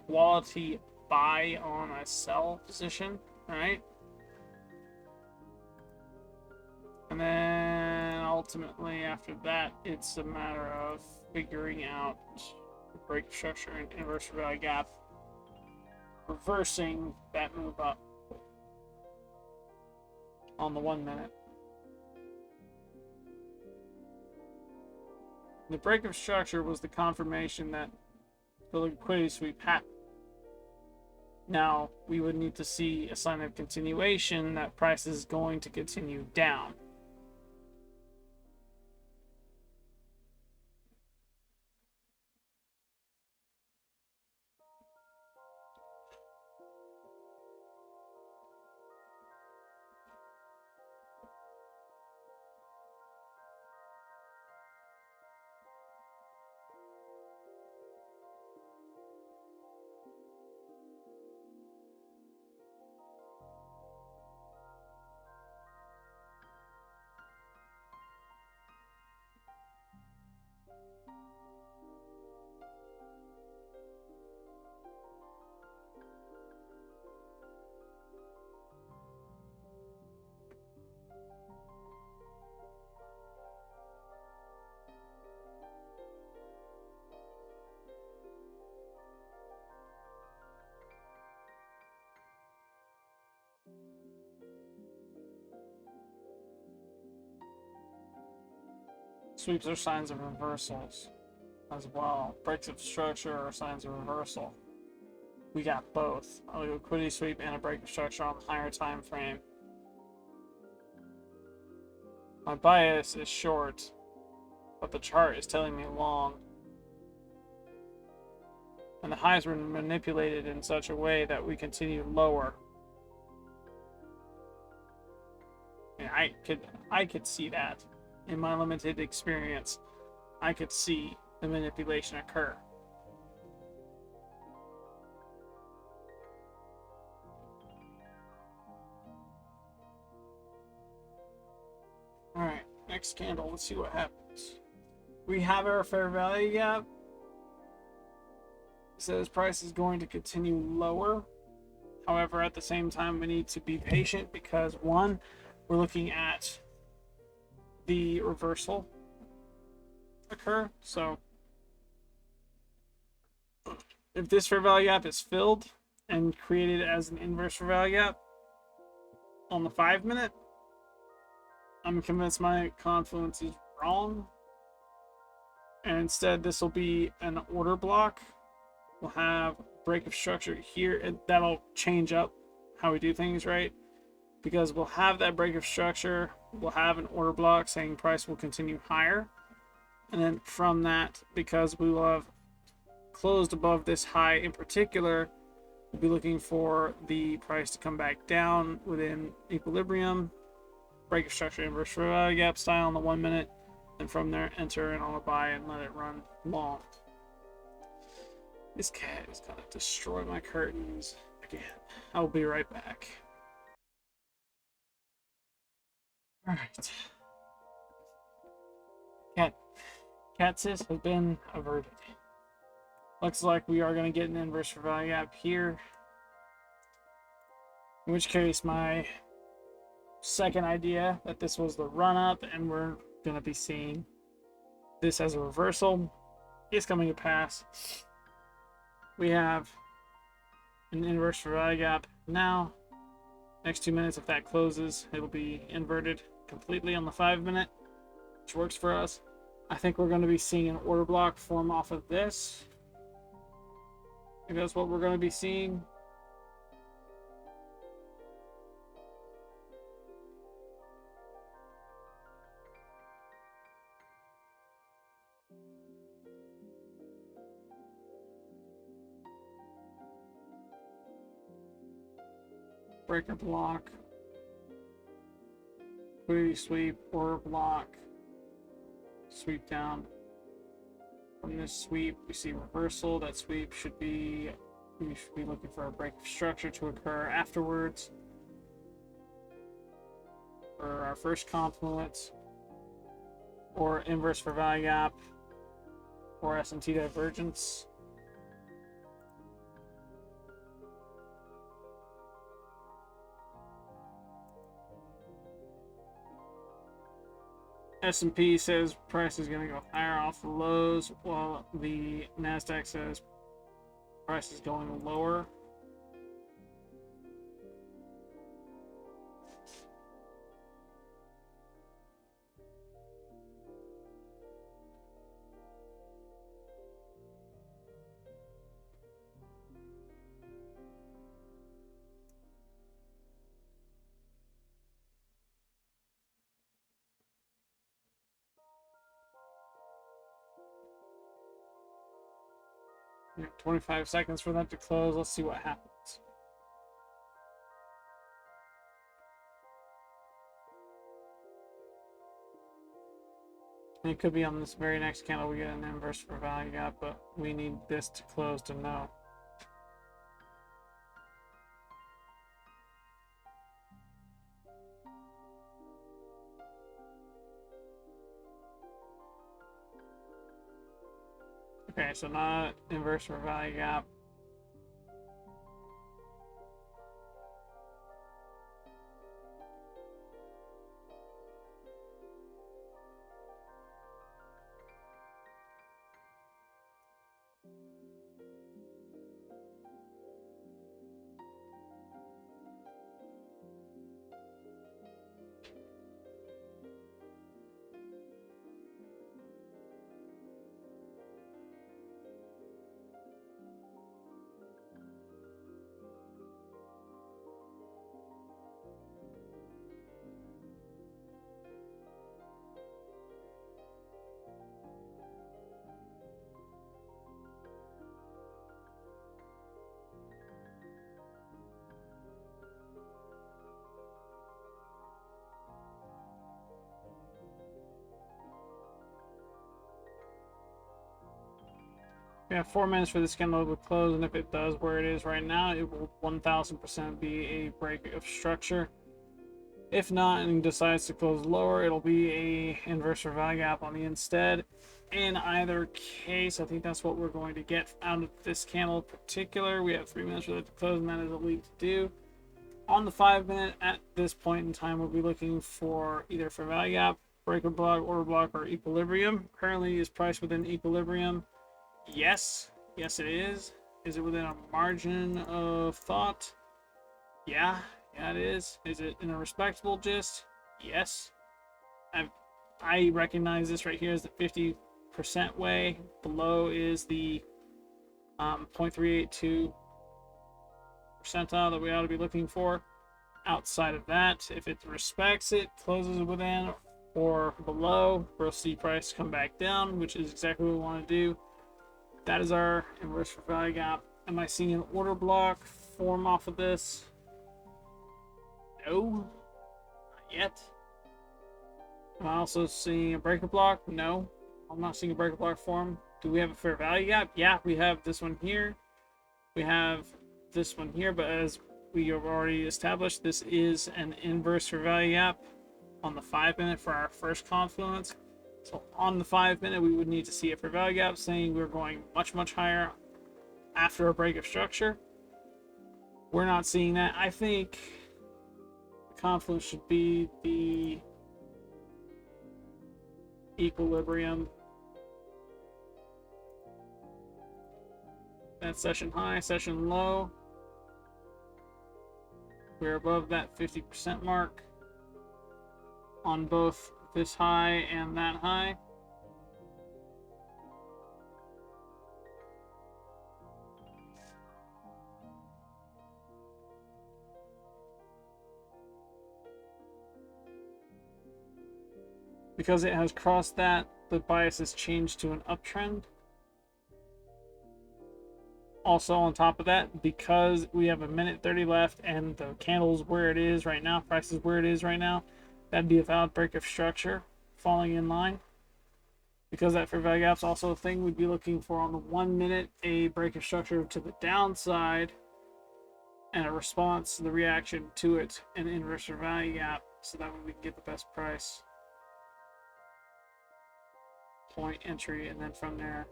quality buy on a sell position, right? And then ultimately after that, it's a matter of figuring out break structure and inverse value gap, reversing that move up on the 1 minute. The break of structure was the confirmation that the liquidity sweep happened. Now, we would need to see a sign of continuation that price is going to continue down. Sweeps are signs of reversals as well. Breaks of structure are signs of reversal. We got both. A liquidity sweep and a break of structure on the higher time frame. My bias is short, but the chart is telling me long. And the highs were manipulated in such a way that we continue lower. And I could see that. In my limited experience, I could see the manipulation occur. Alright, next candle, let's see what happens. We have our fair value gap. It says price is going to continue lower. However, at the same time, we need to be patient because one, we're looking at the reversal occur. So if this fair value gap is filled and created as an inverse fair value gap on the 5-minute, I'm convinced my confluence is wrong. And instead, this will be an order block. We'll have break of structure here, and that'll change up how we do things, right? Because we'll have that break of structure, we'll have an order block saying price will continue higher. And then from that, because we will have closed above this high in particular, we'll be looking for the price to come back down within equilibrium, break of structure inverse fair value gap style on the 1-minute, and from there enter in on a buy and let it run long. This cat is gonna destroy my curtains again. I'll be right back. Alright. Catsis has been averted. Looks like we are going to get an inverse fair value gap here. In which case, my second idea that this was the run up and we're going to be seeing this as a reversal is coming to pass. We have an inverse fair value gap now. Next 2 minutes, if that closes, it'll be inverted completely on the 5-minute, which works for us. I think we're going to be seeing an order block form off of this. I think that's what we're going to be seeing. Breaker block. Liquidity sweep, order block. Sweep down. From this sweep, we see reversal. That sweep should be, we should be looking for a break of structure to occur afterwards. For our first confluence, or inverse fair value gap, or S&T divergence. S&P says price is going to go higher off the lows, while the NASDAQ says price is going lower. Yeah, 25 seconds for that to close. Let's see what happens. And it could be on this very next candle we get an inverse fair value gap, but we need this to close to know. Okay, so not inverse fair value gap. We have 4 minutes for this candle to close, and if it does where it is right now, it will 1000% be a break of structure. If not, and decides to close lower, it'll be a inverse or value gap on the instead. In either case, I think that's what we're going to get out of this candle in particular. We have 3 minutes for it to close, and that is a lead to do. On the 5 minute, at this point in time, we'll be looking for either for value gap, breaker block, order block, or equilibrium. Currently is priced within equilibrium. Yes, yes it is. Is it within a margin of thought? Yeah, it is. Is it in a respectable gist? Yes. I recognize this right here as the 50% way. Below is the 0.382 percentile that we ought to be looking for. Outside of that, if it respects it, closes within or below, we'll see price come back down, which is exactly what we want to do. That is our inverse for value gap. Am I seeing an order block form off of this? No, not yet. Am I also seeing a breaker block? No, I'm not seeing a breaker block form. Do we have a fair value gap? Yeah, we have this one here. We have this one here, but as we have already established, this is an inverse for value gap on the 5 minute for our first confluence. So on the 5 minute, we would need to see a fair value gap saying we're going much, much higher after a break of structure. We're not seeing that. I think the confluence should be the equilibrium. That's session high, session low. We're above that 50% mark on both this high and that high. Because it has crossed that, the bias has changed to an uptrend. Also on top of that, because we have a minute 30 left and the candle's where it is right now, price is where it is right now, that'd be a valid break of structure falling in line. Because that fair value gap's also a thing, we'd be looking for on the 1 minute a break of structure to the downside and a response to the reaction to it, an inverse fair value gap, so that way we can get the best price point entry, and then from there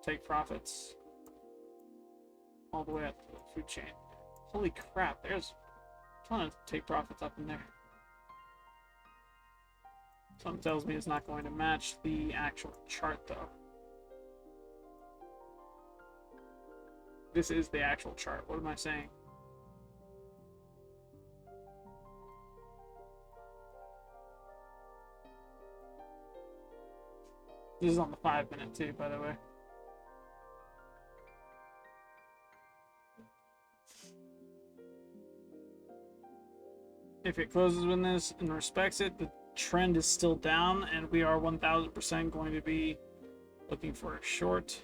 take profits all the way up to the food chain. Holy crap, there's a ton of take profits up in there. Something tells me it's not going to match the actual chart though. This is the actual chart. What am I saying? This is on the 5 minute too, by the way. If it closes with this and respects it, the trend is still down, and we are 1000% going to be looking for a short.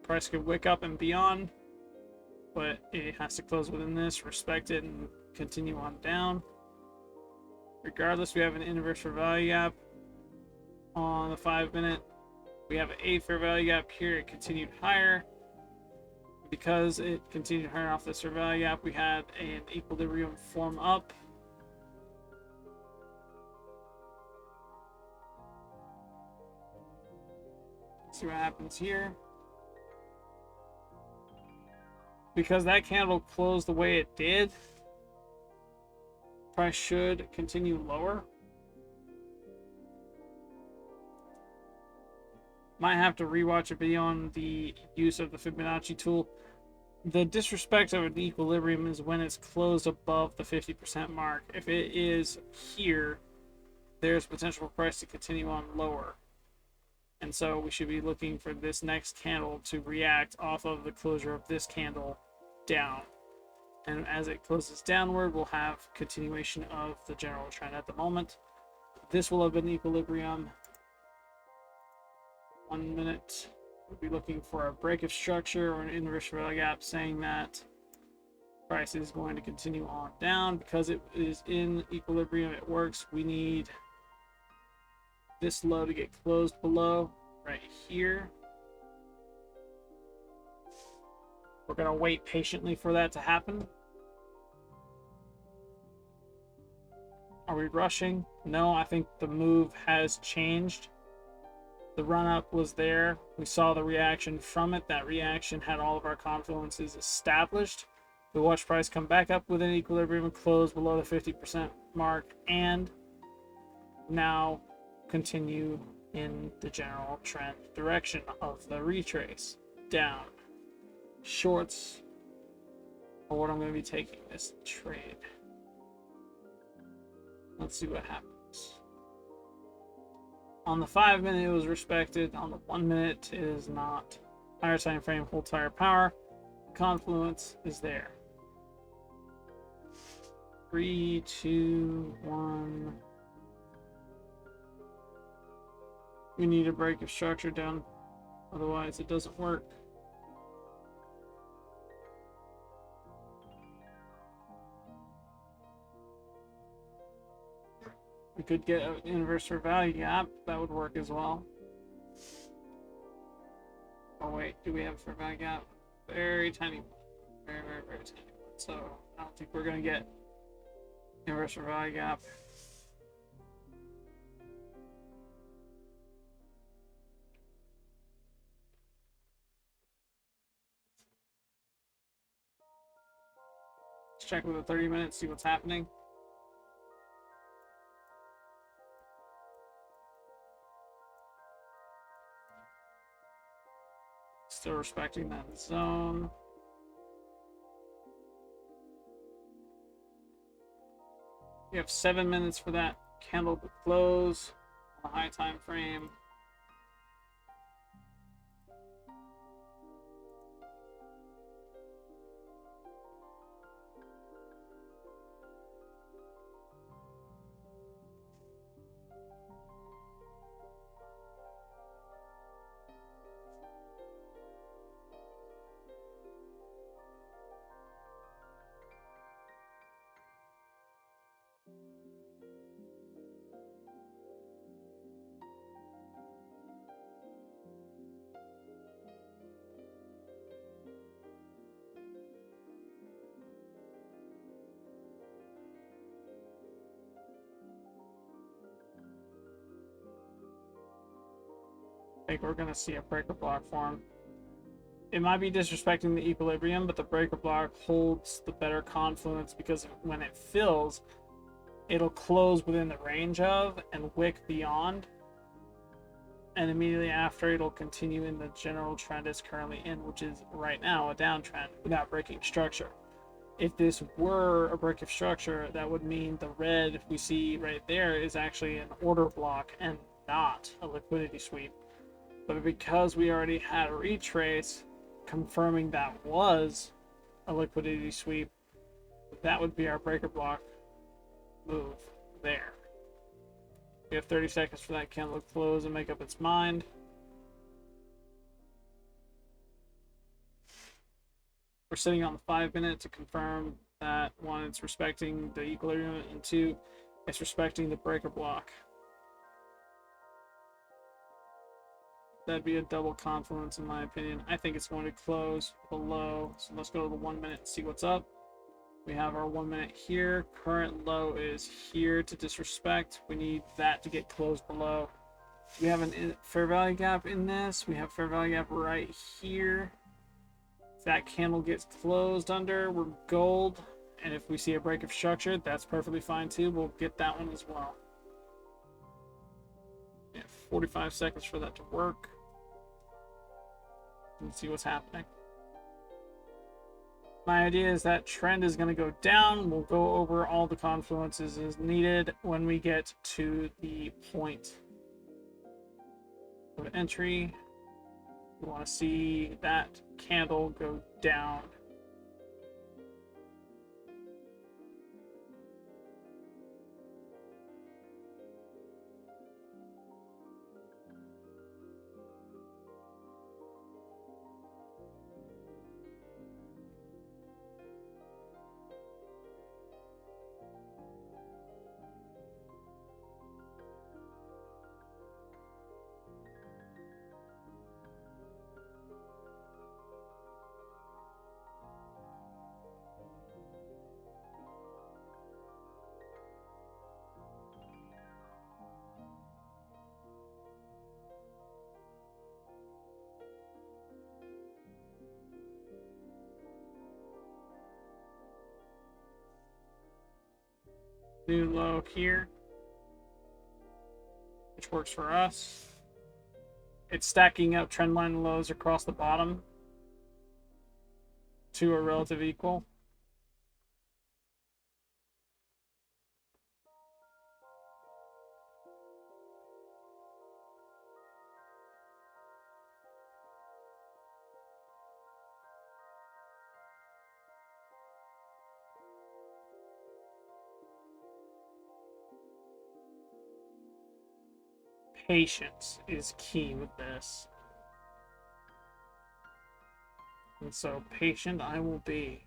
Price could wick up and beyond, but it has to close within this, respect it, and continue on down. Regardless, we have an inverse fair value gap on the 5 minute. We have a fair value gap here. It continued higher. Because it continued higher off this fair value gap, we had an equilibrium form up. Let's see what happens here. Because that candle closed the way it did, price should continue lower. Might have to rewatch a video on the use of the Fibonacci tool. The disrespect of an equilibrium is when it's closed above the 50% mark. If it is here, there's potential for price to continue on lower. And so we should be looking for this next candle to react off of the closure of this candle down. And as it closes downward, we'll have continuation of the general trend at the moment. This will have been equilibrium. 1 minute. We'll be looking for a break of structure or an inverse value gap saying that price is going to continue on down. Because it is in equilibrium, it works. We need this low to get closed below. right here. We're going to wait patiently for that to happen. Are we rushing? No, I think the move has changed. The run-up was there. We saw the reaction from it. That reaction had all of our confluences established. The watch price come back up within equilibrium, close below the 50% mark, and now continue in the general trend direction of the retrace. Down. Shorts are what I'm going to be taking this trade. Let's see what happens. On the 5 minute, it was respected. On the 1 minute, it is not. Higher time frame holds higher power. Confluence is there. 3, 2, 1. We need a break of structure down, otherwise it doesn't work. We could get an inverse fair value gap. That would work as well. Oh wait, do we have a fair value gap? Very tiny one. Very, very, very tiny one. So I don't think we're going to get inverse fair value gap. Let's check with the 30 minutes, see what's happening. Still respecting that zone. We have 7 minutes for that candle to close on a high time frame. I think we're going to see a breaker block form. It might be disrespecting the equilibrium, but the breaker block holds the better confluence because when it fills, it'll close within the range of and wick beyond. And immediately after, it'll continue in the general trend it's currently in, which is right now a downtrend without breaking structure. If this were a break of structure, that would mean the red we see right there is actually an order block and not a liquidity sweep. But because we already had a retrace confirming that was a liquidity sweep, that would be our breaker block move there. We have 30 seconds for that candle to close and make up its mind. We're sitting on the 5 minute to confirm that 1, it's respecting the equilibrium, and 2, it's respecting the breaker block. That'd be a double confluence in my opinion. I think it's going to close below. So let's go to the 1 minute and see what's up. We have our 1 minute here. Current low is here to disrespect. We need that to get closed below. We have a fair value gap in this. We have fair value gap right here. If that candle gets closed under, we're gold. And if we see a break of structure, that's perfectly fine too. We'll get that one as well. We have 45 seconds for that to work. Let's see what's happening. My idea is that trend is going to go down. We'll go over all the confluences as needed when we get to the point of entry. We want to see that candle go down. New low here, which works for us. It's stacking up trendline lows across the bottom to a relative equal. Patience is key with this. And so patient I will be.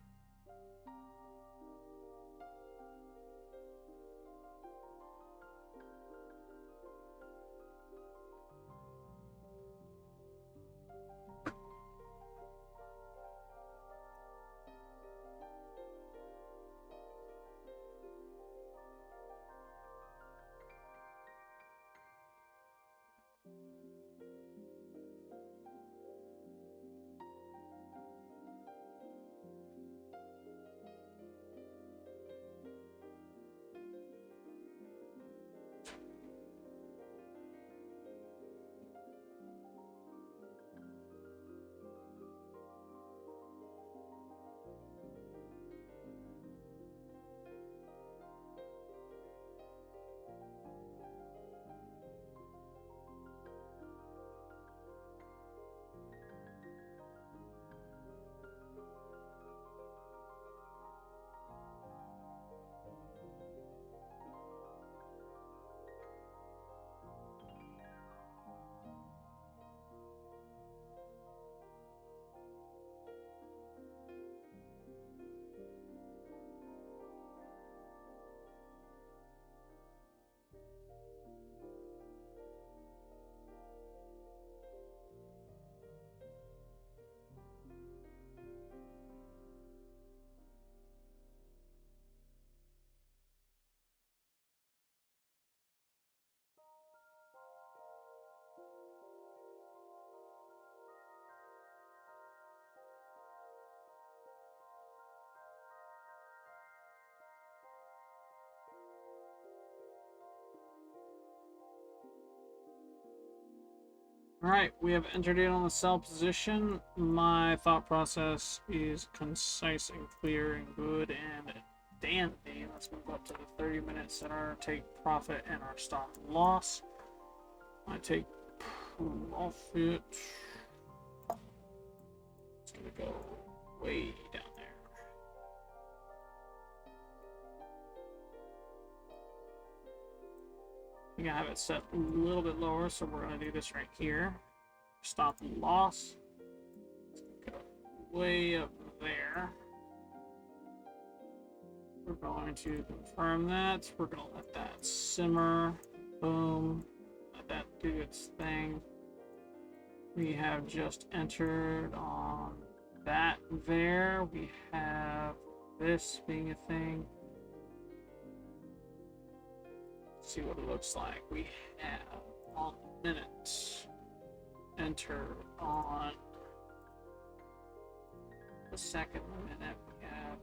Alright, we have entered in on the sell position. My thought process is concise and clear and good and dandy. Let's move up to the 30 minutes, set our take profit and our stop loss. My take profit. It's gonna go way down there. I'm gonna have it set a little bit lower, so we're gonna do this right here. Stop loss. Go way up there. We're going to confirm that. We're gonna let that simmer. Boom. Let that do its thing. We have just entered on that there. We have this being a thing. See what it looks like. We have on the minute enter on the second minute. We have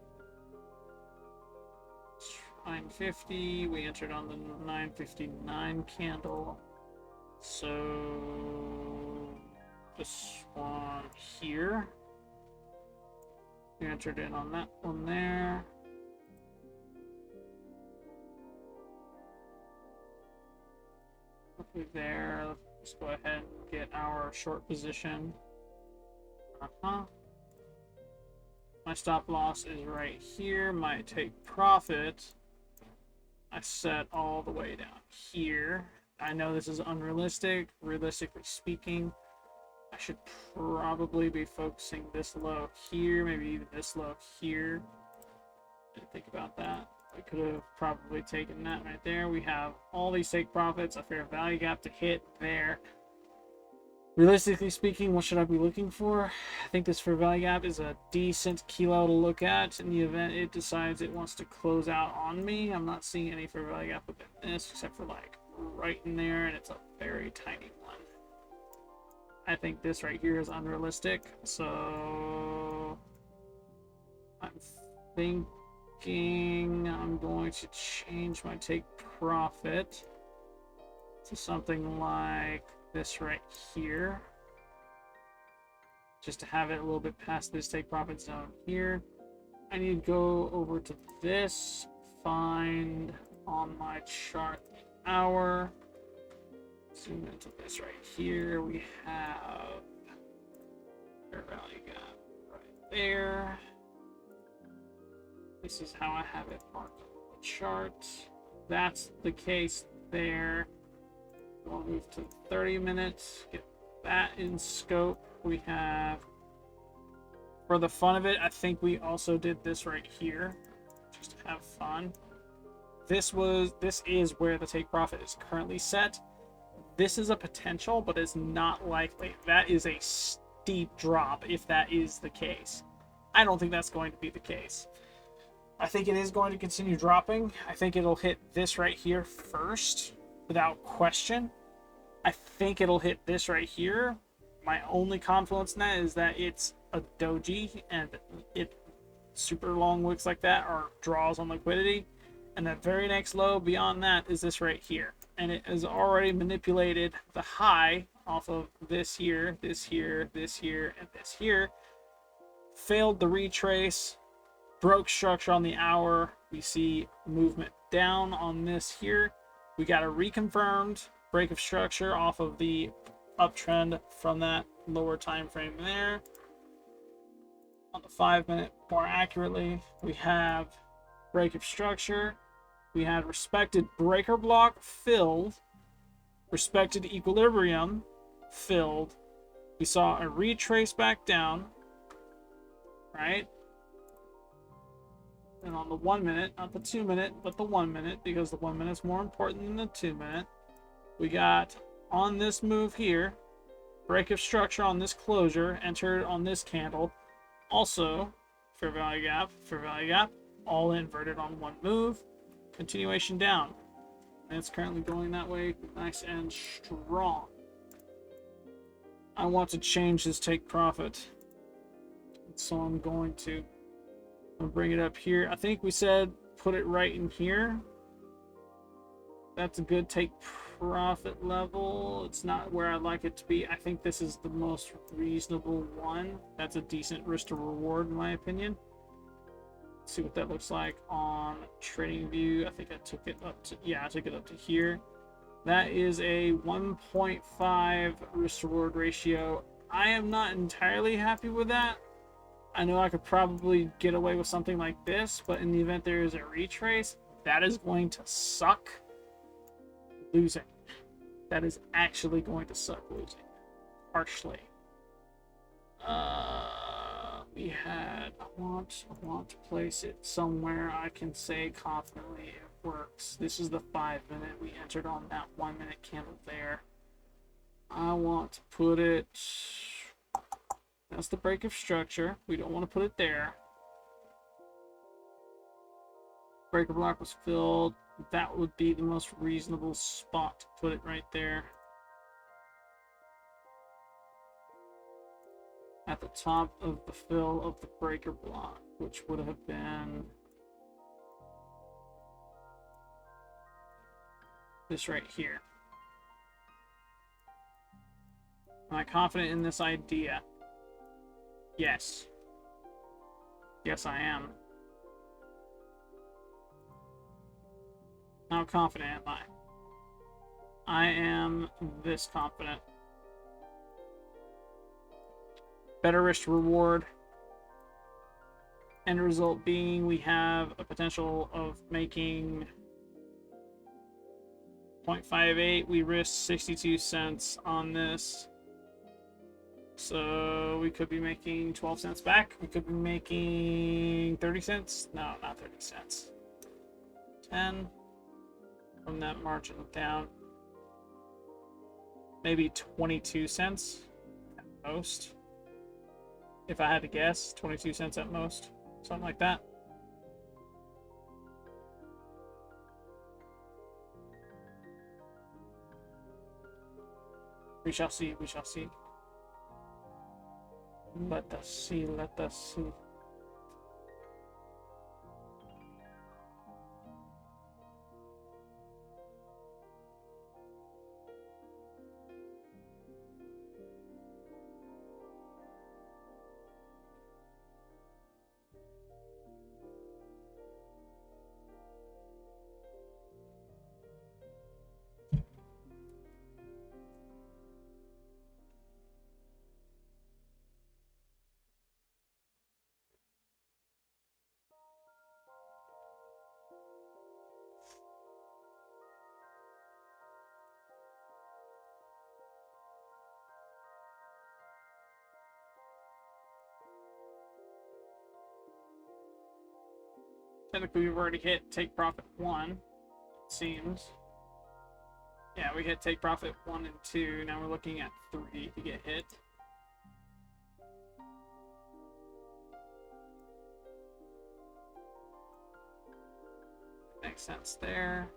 950. We entered on the 959 candle. So this one here. We entered in on that one there. There. Let's go ahead and get our short position. My stop loss is right here. My take profit, I set all the way down here. I know this is unrealistic. Realistically speaking, I should probably be focusing this low here, maybe even this low here. Didn't think about that. We could have probably taken that right there. We have all these take profits, a fair value gap to hit there. Realistically speaking, what should I be looking for? I think this fair value gap is a decent kilo to look at in the event it decides it wants to close out on me. I'm not seeing any fair value gap within this, except for like right in there, and it's a very tiny one. I think this right here is unrealistic, so I'm thinking thinking I'm going to change my take profit to something like this right here. Just to have it a little bit past this take profit zone here. I need to go over to this, find on my chart the hour. Zoom into this right here. We have fair value gap right there. This is how I have it marked on the chart. That's the case there. We'll move to 30 minutes, get that in scope. We have, for the fun of it, I think we also did this right here, just to have fun. This is where the take profit is currently set. This is a potential, but it's not likely. That is a steep drop if that is the case. I don't think that's going to be the case. I think it is going to continue dropping. I think it'll hit this right here first, without question. I think it'll hit this right here. My only confidence in that is that it's a doji, and it super long wicks like that are draws on liquidity. And the very next low beyond that is this right here. And it has already manipulated the high off of this here, this here, this here, and this here. Failed the retrace, broke structure on the hour. We see movement down on this here. We got a reconfirmed break of structure off of the uptrend from that lower time frame there. On the 5 minute, more accurately, we have break of structure. We had respected breaker block filled, respected equilibrium filled. We saw a retrace back down, right? And on the 1 minute, not the 2 minute, but the 1 minute, because the 1 minute is more important than the 2 minute. We got on this move here, break of structure on this closure, entered on this candle. Also, fair value gap, all inverted on one move. Continuation down. And it's currently going that way, nice and strong. I want to change this take profit, so I'm going to bring it up here. I think we said put it right in here. That's a good take profit level. It's not where I'd like it to be. I think this is the most reasonable one. That's a decent risk to reward in my opinion. Let's see what that looks like on trading view. I think I took it up to, yeah, I took it up to here. That is a 1.5 risk to reward ratio. I am not entirely happy with that. I know I could probably get away with something like this, but in the event there is a retrace, that is going to suck losing. That is actually going to suck losing. Harshly. We had, I want to place it somewhere I can say confidently it works. This is the 5 minute. We entered on that 1 minute candle there. I want to put it, that's the break of structure. We don't want to put it there. Breaker block was filled. That would be the most reasonable spot to put it right there. At the top of the fill of the breaker block, which would have been this right here. Am I confident in this idea? Yes. Yes, I am. How confident am I? I am this confident. Better risk to reward. End result being we have a potential of making 0.58. We risk 62 cents on this. So we could be making 12 cents back. We could be making 30 cents. No, not 30 cents. 10 from that margin down. Maybe 22 cents at most. If I had to guess, 22 cents at most. Something like that. We shall see, we shall see. Let us see, let us see. Technically, we've already hit take profit 1, it seems. Yeah, we hit take profit 1 and 2. Now we're looking at 3 to get hit. Makes sense there.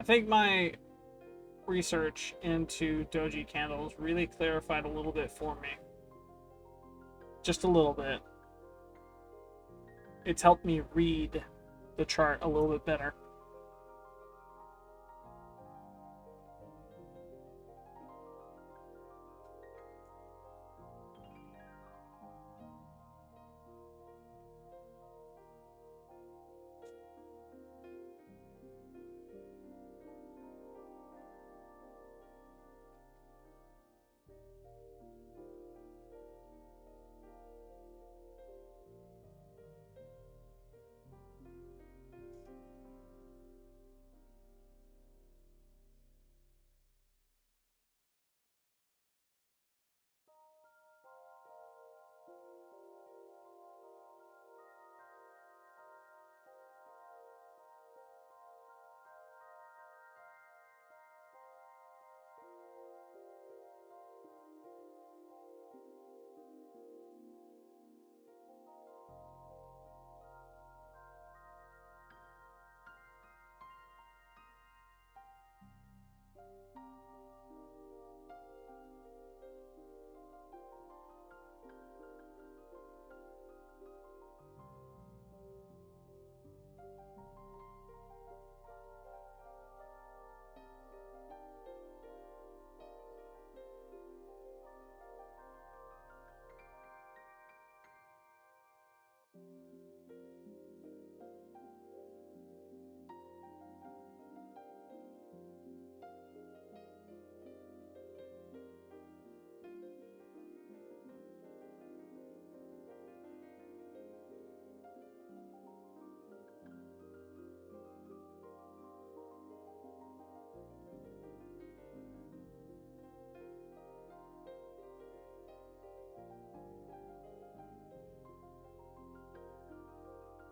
I think my research into Doji candles really clarified a little bit for me. Just a little bit. It's helped me read the chart a little bit better.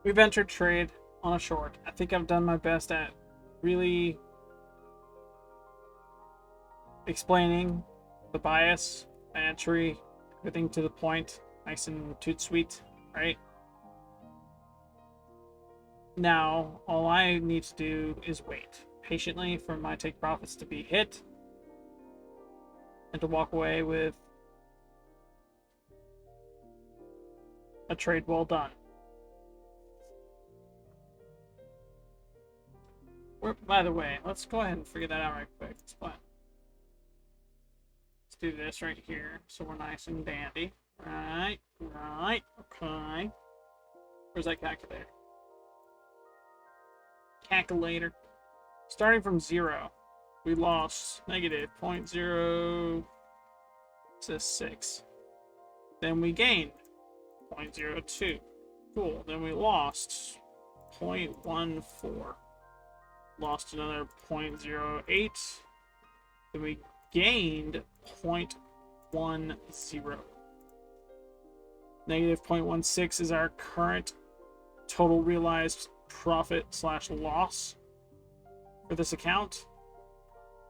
We've entered trade on a short. I think I've done my best at really explaining the bias, the entry, everything to the point, nice and toot sweet, right? Now, all I need to do is wait patiently for my take profits to be hit and to walk away with a trade well done. By the way, let's go ahead and figure that out right quick. Let's do this right here so we're nice and dandy. Right, okay. Where's that calculator? Calculator. Starting from 0, we lost negative 0.026. Then we gained 0.02. Cool. Then we lost 0.14. Lost another 0.08. Then we gained 0.10. Negative 0.16 is our current total realized profit / loss for this account.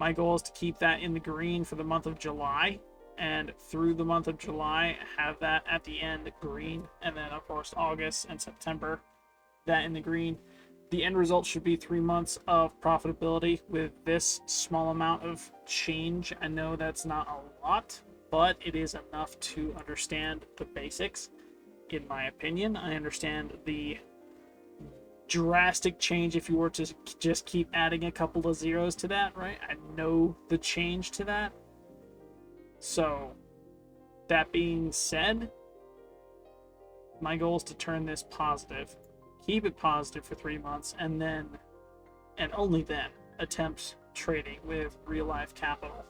My goal is to keep that in the green for the month of July, and through the month of July have that at the end green, and then of course August and September that in the green. The end result should be 3 months of profitability with this small amount of change. I know that's not a lot, but it is enough to understand the basics. In my opinion, I understand the drastic change if you were to just keep adding a couple of zeros to that, right? I know the change to that. So, that being said, my goal is to turn this positive, keep it positive for 3 months, and then, and only then, attempt trading with real life capital.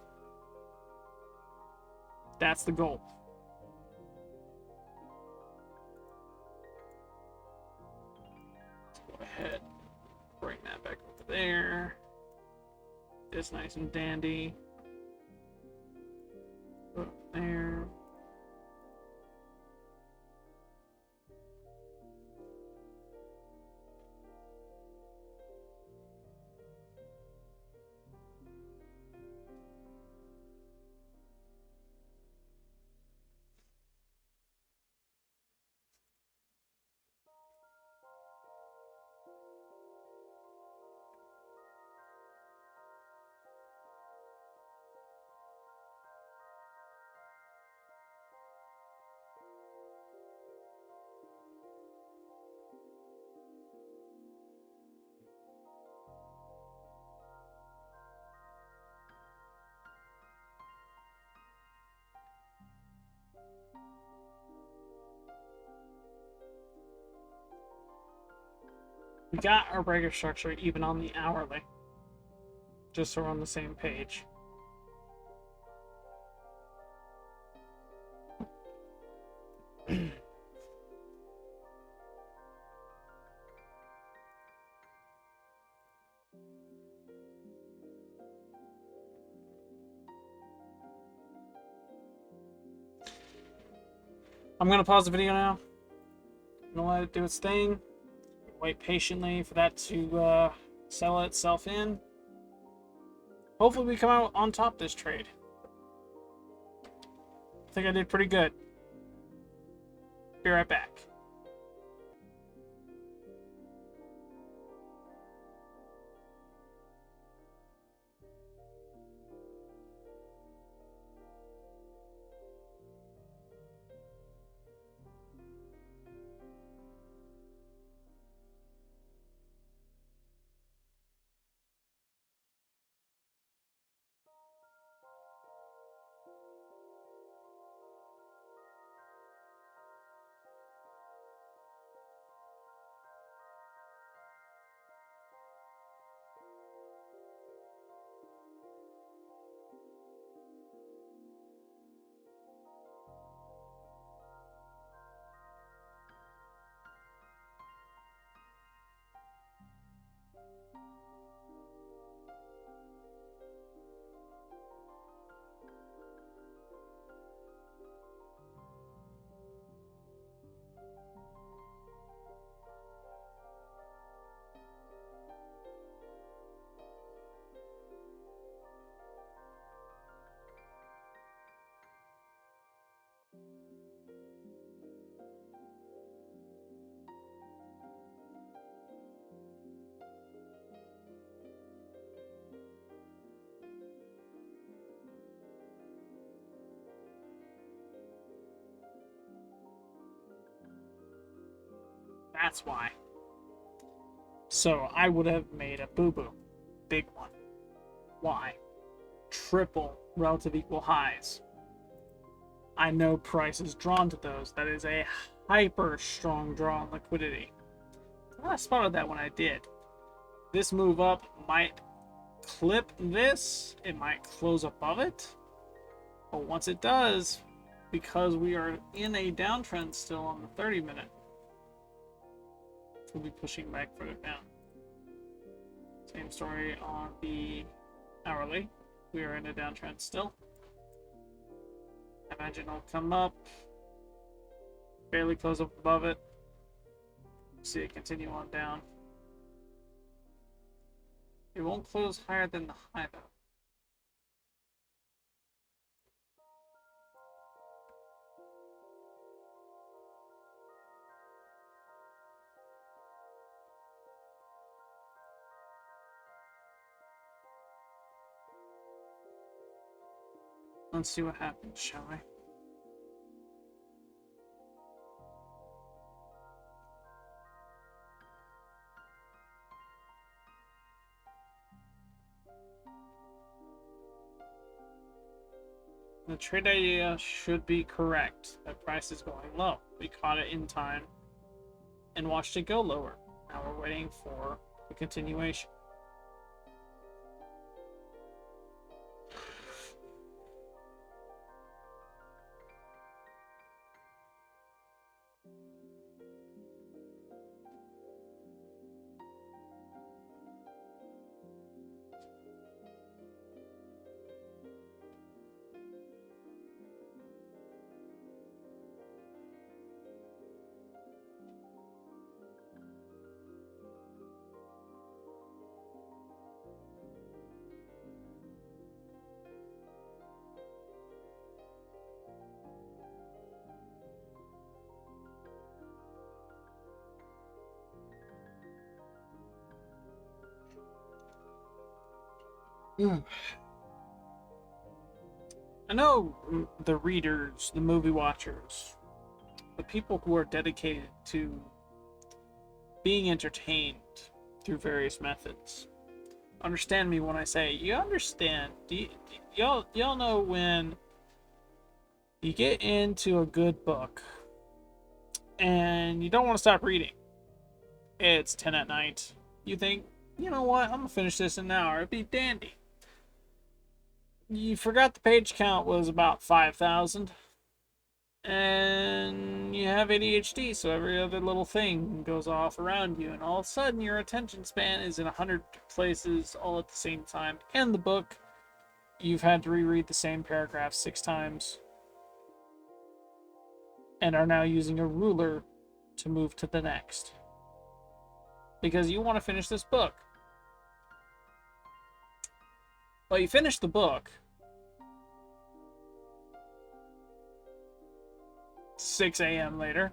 That's the goal. Let's go ahead, bring that back over there. It's nice and dandy. Put it there. We got our breaker structure even on the hourly. Just so we're on the same page. I'm gonna pause the video now. I'm gonna let it do its thing. Wait patiently for that to sell itself in. Hopefully we come out on top this trade. I think I did pretty good. Be right back. That's why. So I would have made a boo-boo. Big one. Why? Triple relative equal highs. I know price is drawn to those. That is a hyper strong draw on liquidity. I spotted that when I did. This move up might clip this. It might close above it. But once it does, because we are in a downtrend still on the 30-minute, we'll be pushing back further down. Same story on the hourly. We are in a downtrend still. I imagine it'll come up, barely close up above it. See it continue on down. It won't close higher than the high though. Let's see what happens, shall we? The trade idea should be correct. The price is going low. We caught it in time and watched it go lower. Now we're waiting for the continuation. I know the readers, the movie watchers, the people who are dedicated to being entertained through various methods. Understand me when I say, you understand. Y'all know when you get into a good book and you don't want to stop reading. It's 10 at night. You think, you know what, I'm gonna finish this in an hour. It'd be dandy. You forgot the page count was about 5,000. And you have ADHD, so every other little thing goes off around you, and all of a sudden your attention span is in 100 places all at the same time. And the book, you've had to reread the same paragraph 6 times, and are now using a ruler to move to the next. Because you want to finish this book. Well, you finish the book. 6 a.m. later.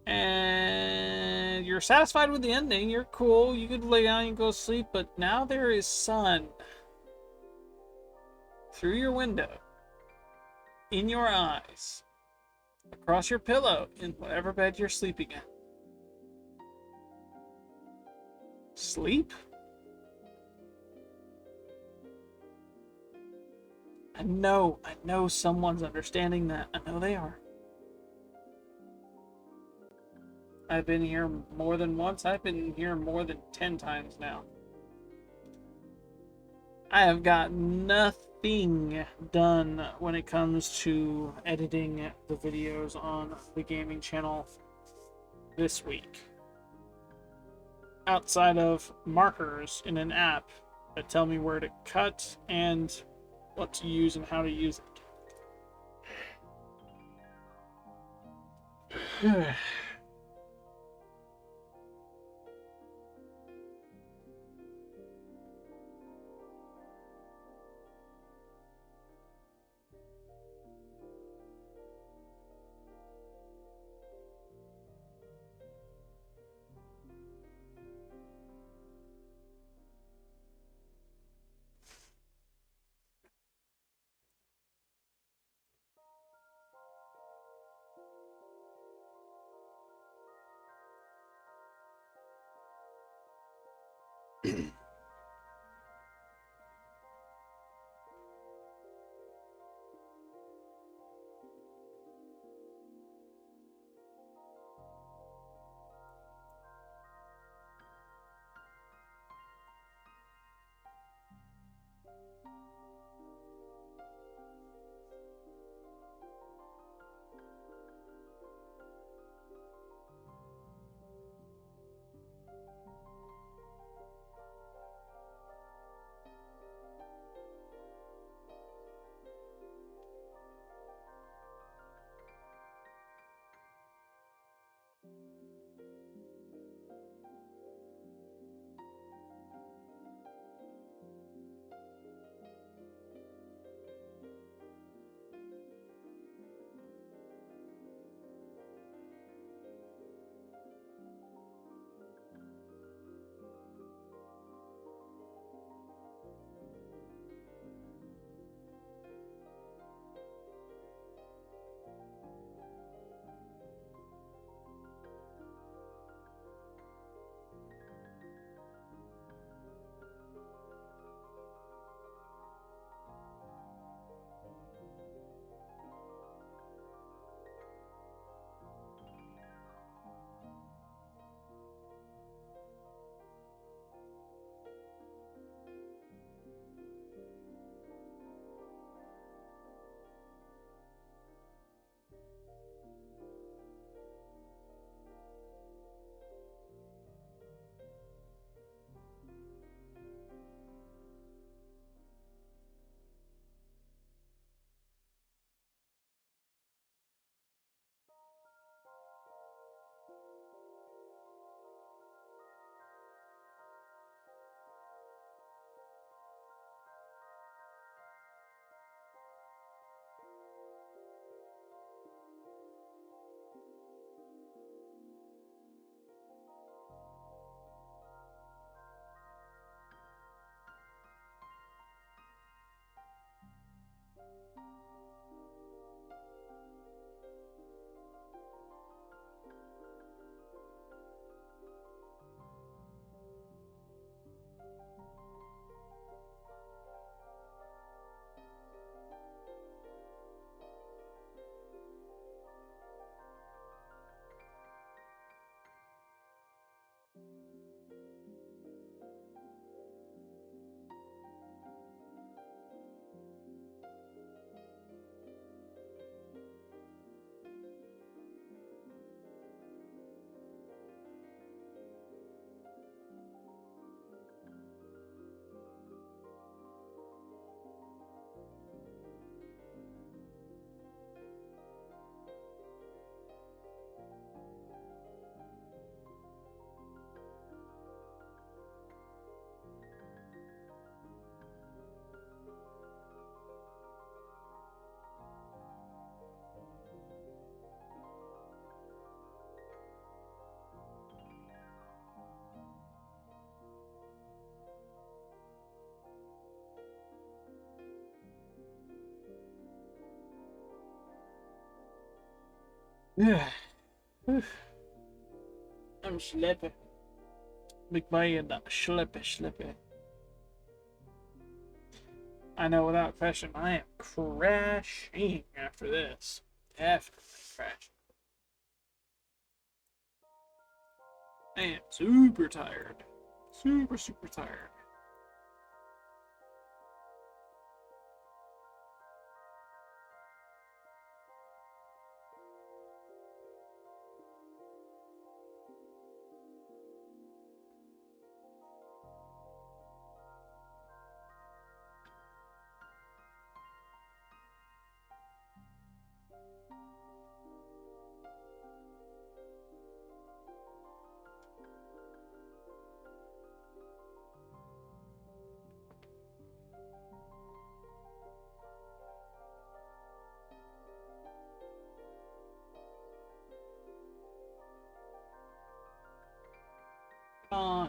And you're satisfied with the ending. You're cool. You could lay down and go to sleep. But now there is sun through your window, in your eyes, across your pillow, in whatever bed you're sleeping in. Sleep? I know someone's understanding that. I know they are. I've been here more than once. I've been here more than 10 times now. I have got nothing done when it comes to editing the videos on the gaming channel this week. Outside of markers in an app that tell me where to cut and what to use and how to use it. Yeah. I'm sleepy. McMahon, sleepy. I know without question I am crashing after this. Definitely crashing. I am super tired. Super tired.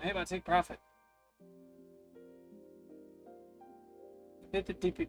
Hey, about take profit. Tippy.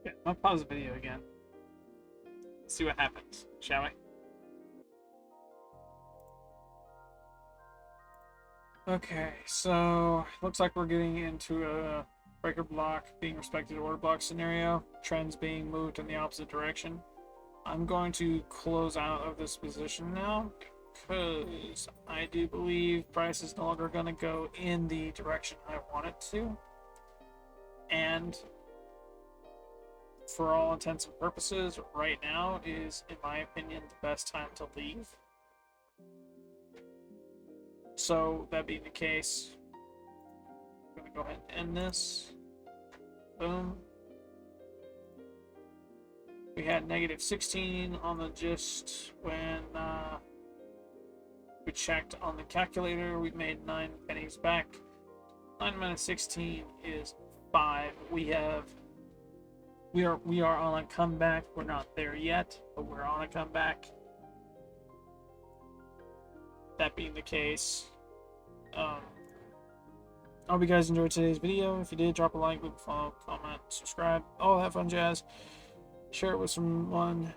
Yeah, I'll pause the video again. See what happens, shall we? Okay, so looks like we're getting into a breaker block being respected order block scenario, trends being moved in the opposite direction. I'm going to close out of this position now because I do believe price is no longer going to go in the direction I want it to. And for all intents and purposes, right now is, in my opinion, the best time to leave. So, that being the case, I'm going to go ahead and end this. Boom. We had negative 16 on the gist when we checked on the calculator. We made 9 pennies back. 9 minus 16 is 5. We are on a comeback. We're not there yet, but we're on a comeback. That being the case, I hope you guys enjoyed today's video. If you did, drop a like, leave a follow, comment, subscribe, all that fun jazz. Share it with someone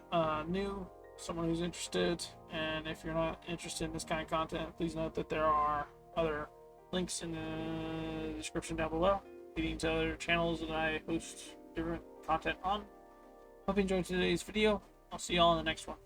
new, someone who's interested. And if you're not interested in this kind of content, please note that there are other links in the description down below, leading to other channels that I host different content on. Hope you enjoyed today's video. I'll see y'all in the next one.